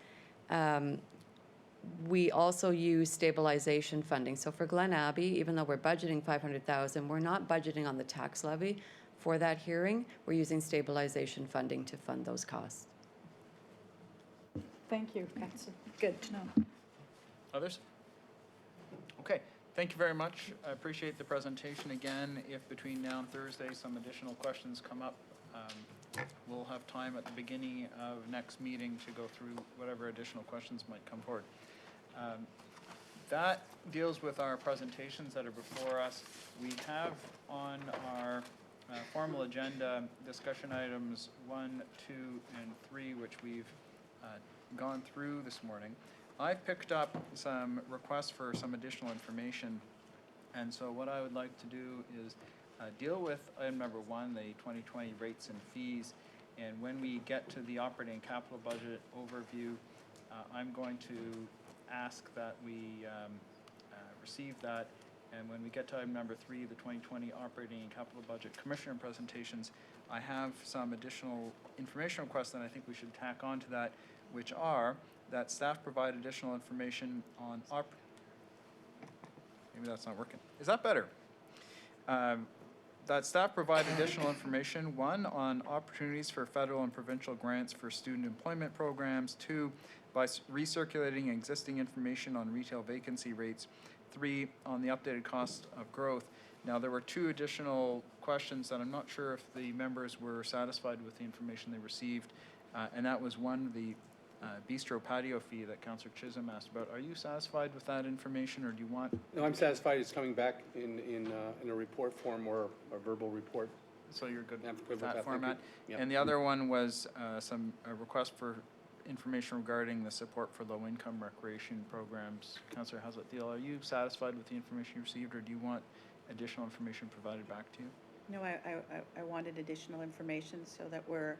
We also use stabilization funding. So for Glen Abbey, even though we're budgeting $500,000, we're not budgeting on the tax levy for that hearing. We're using stabilization funding to fund those costs. Thank you. That's good to know. Others? Okay, thank you very much. I appreciate the presentation again. If between now and Thursday some additional questions come up, we'll have time at the beginning of next meeting to go through whatever additional questions might come forward. That deals with our presentations that are before us. We have on our formal agenda discussion items 1, 2, and 3, which we've gone through this morning. I've picked up some requests for some additional information, and so what I would like to do is deal with item number 1, the 2020 rates and fees, and when we get to the operating capital budget overview, I'm going to ask that we receive that, and when we get to item number 3, the 2020 operating and capital budget commissioner presentations, I have some additional information requests that I think we should tack on to that, which are that staff provide additional information on maybe that's not working. Is that better? That staff provide additional information, 1, on opportunities for federal and provincial grants for student employment programs, 2, by recirculating existing information on retail vacancy rates, 3, on the updated cost of growth. Now, there were 2 additional questions that I'm not sure if the members were satisfied with the information they received, and that was 1, the bistro patio fee that Councillor Chisholm asked about. Are you satisfied with that information, or do you want? No, I'm satisfied it's coming back in a report form or a verbal report. So you're good I'm with good that format? Yep. And the other one was a request for information regarding the support for low-income recreation programs. Councillor Haslett-Deal, are you satisfied with the information you received, or do you want additional information provided back to you? No, I wanted additional information so that we're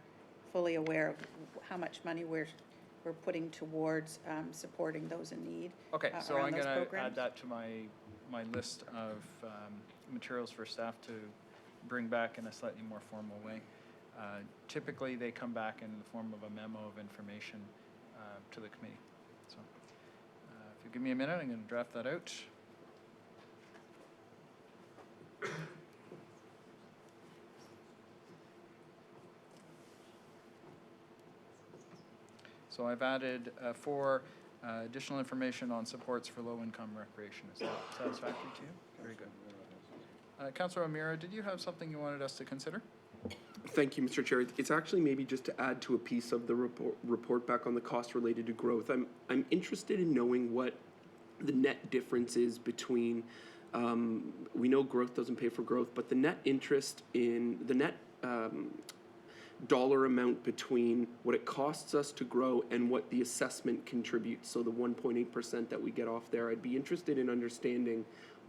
fully aware of how much money we're putting towards supporting those in need. Okay, so around I'm those going to programs. add that to my list of materials for staff to bring back in a slightly more formal way. Typically, they come back in the form of a memo of information to the committee. So if you give me a minute, I'm going to draft that out. So I've added 4 additional information on supports for low-income recreation. Is that satisfactory to you? Very good. Councillor O'Meara, did you have something you wanted us to consider? Thank you, Mr. Chair. It's actually maybe just to add to a piece of the report back on the cost related to growth. I'm interested in knowing what the net difference is between, we know growth doesn't pay for growth, but the net interest in, the net dollar amount between what it costs us to grow and what the assessment contributes, so the 1.8% that we get off there. I'd be interested in understanding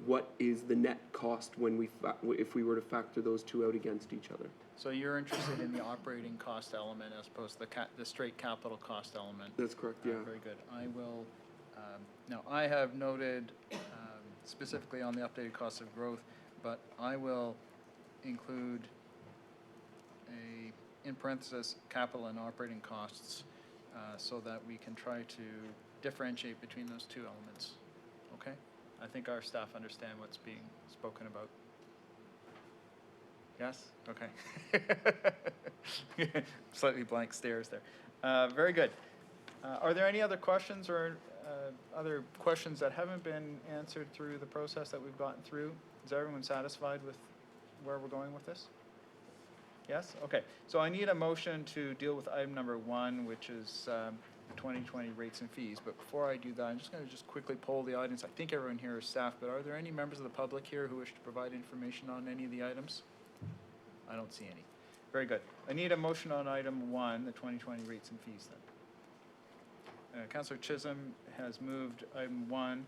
what is the net cost when we, if we were to factor those two out against each other. So you're interested in the operating cost element as opposed to the straight capital cost element? That's correct, yeah. Very good. I will, now I have noted specifically on the updated cost of growth, but I will include in parenthesis, capital and operating costs, so that we can try to differentiate between those two elements. Okay? I think our staff understand what's being spoken about. Yes? Okay. Slightly blank stares there. Very good. Are there any other questions or other questions that haven't been answered through the process that we've gotten through? Is everyone satisfied with where we're going with this? Yes? Okay. So I need a motion to deal with item number 1, which is 2020 rates and fees. But before I do that, I'm just going to quickly poll the audience. I think everyone here is staff, but are there any members of the public here who wish to provide information on any of the items? I don't see any. Very good. I need a motion on item 1, the 2020 rates and fees then. Councillor Chisholm has moved item 1,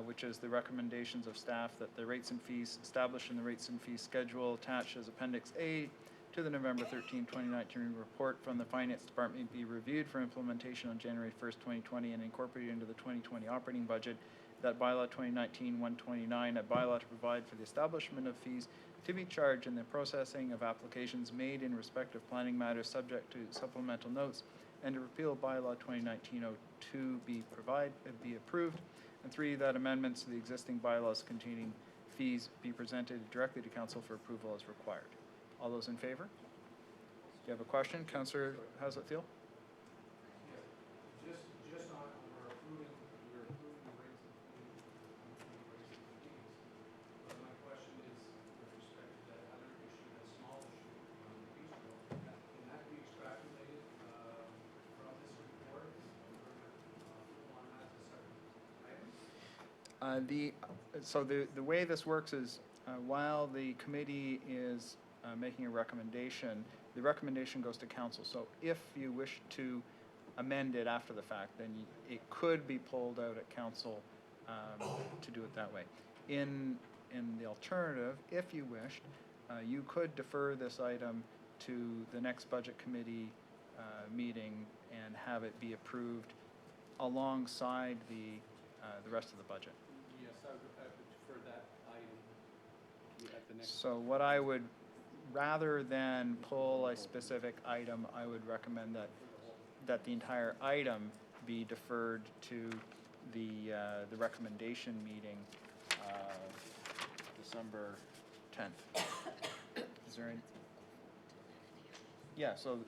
which is the recommendations of staff that the rates and fees established in the rates and fees schedule attached as Appendix A to the November 13, 2019 report from the Finance Department be reviewed for implementation on January 1st, 2020 and incorporated into the 2020 operating budget. That bylaw 2019-129, a bylaw to provide for the establishment of fees to be charged in the processing of applications made in respect of planning matters subject to supplemental notes, and to repeal bylaw 2019-02 be approved. And 3, that amendments to the existing bylaws containing fees be presented directly to council for approval as required. All those in favor? Do you have a question? Councillor Hazlet-Thiel? Just on, we're approving the rates and fees, but my question is with respect to that other issue, that small issue on the fee schedule, can that be extrapolated from this report? On that as a separate item? So the way this works is while the committee is making a recommendation, the recommendation goes to council. So if you wish to amend it after the fact, then it could be pulled out at council to do it that way. In the alternative, if you wished, you could defer this item to the next budget committee meeting and have it be approved alongside the rest of the budget. Yes, I would defer that item at the next. So what I would, rather than pull a specific item, I would recommend that the entire item be deferred to the recommendation meeting December 10th. Is there any? Yeah, so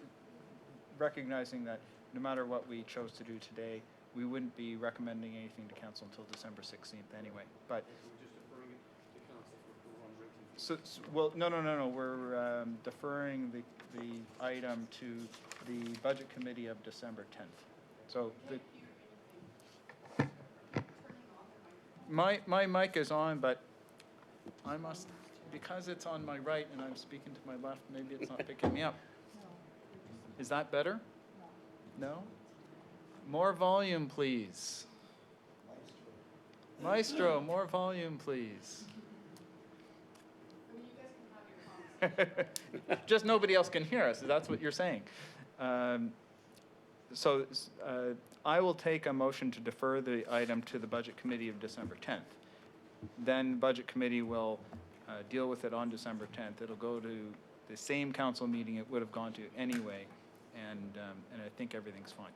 recognizing that no matter what we chose to do today, we wouldn't be recommending anything to council until December 16th anyway, but. We're just deferring it to council for one rating. So, well, no, we're deferring the item to the budget committee of December 10th. So my mic is on, but I must, because it's on my right and I'm speaking to my left, maybe it's not picking me up. Is that better? No? More volume, please. Maestro, more volume, please. Just nobody else can hear us, that's what you're saying. So I will take a motion to defer the item to the Budget Committee of December 10th. Then Budget Committee will deal with it on December 10th. It'll go to the same council meeting it would have gone to anyway, and I think everything's fine.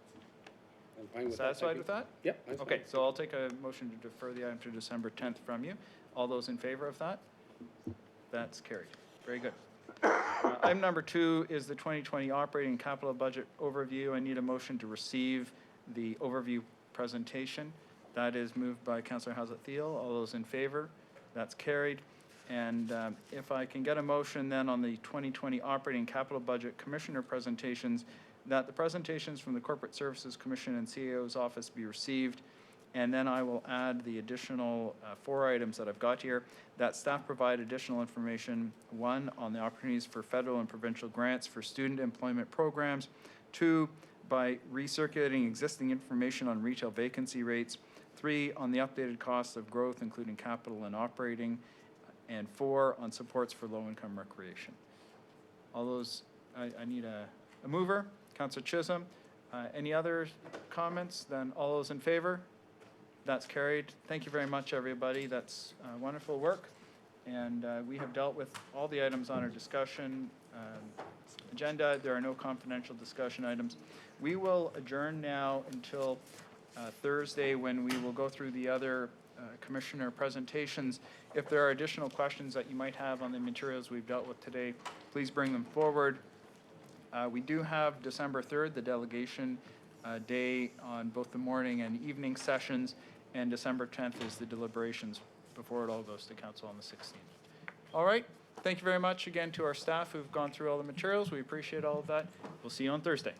I'm fine with that. Satisfied with that? Yep. That's Okay, fine. so I'll take a motion to defer the item to December 10th from you. All those in favor of that? That's carried. Very good. Item number 2 is the 2020 operating capital budget overview. I need a motion to receive the overview presentation. That is moved by Councillor Hazlet-Thiel. All those in favor? That's carried. And if I can get a motion then on the 2020 operating capital budget commissioner presentations, that the presentations from the Corporate Services Commission and CAO's office be received. And then I will add the additional 4 items that I've got here, that staff provide additional information, 1, on the opportunities for federal and provincial grants for student employment programs, 2, by recirculating existing information on retail vacancy rates, 3, on the updated costs of growth, including capital and operating, and 4, on supports for low-income recreation. All those, I need a mover, Councillor Chisholm. Any other comments? Then all those in favor? That's carried. Thank you very much, everybody. That's wonderful work. And we have dealt with all the items on our discussion agenda. There are no confidential discussion items. We will adjourn now until Thursday, when we will go through the other commissioner presentations. If there are additional questions that you might have on the materials we've dealt with today, please bring them forward. We do have December 3rd, the delegation day, on both the morning and evening sessions, and December 10th is the deliberations before it all goes to council on the 16th. All right, thank you very much again to our staff who've gone through all the materials. We appreciate all of that. We'll see you on Thursday.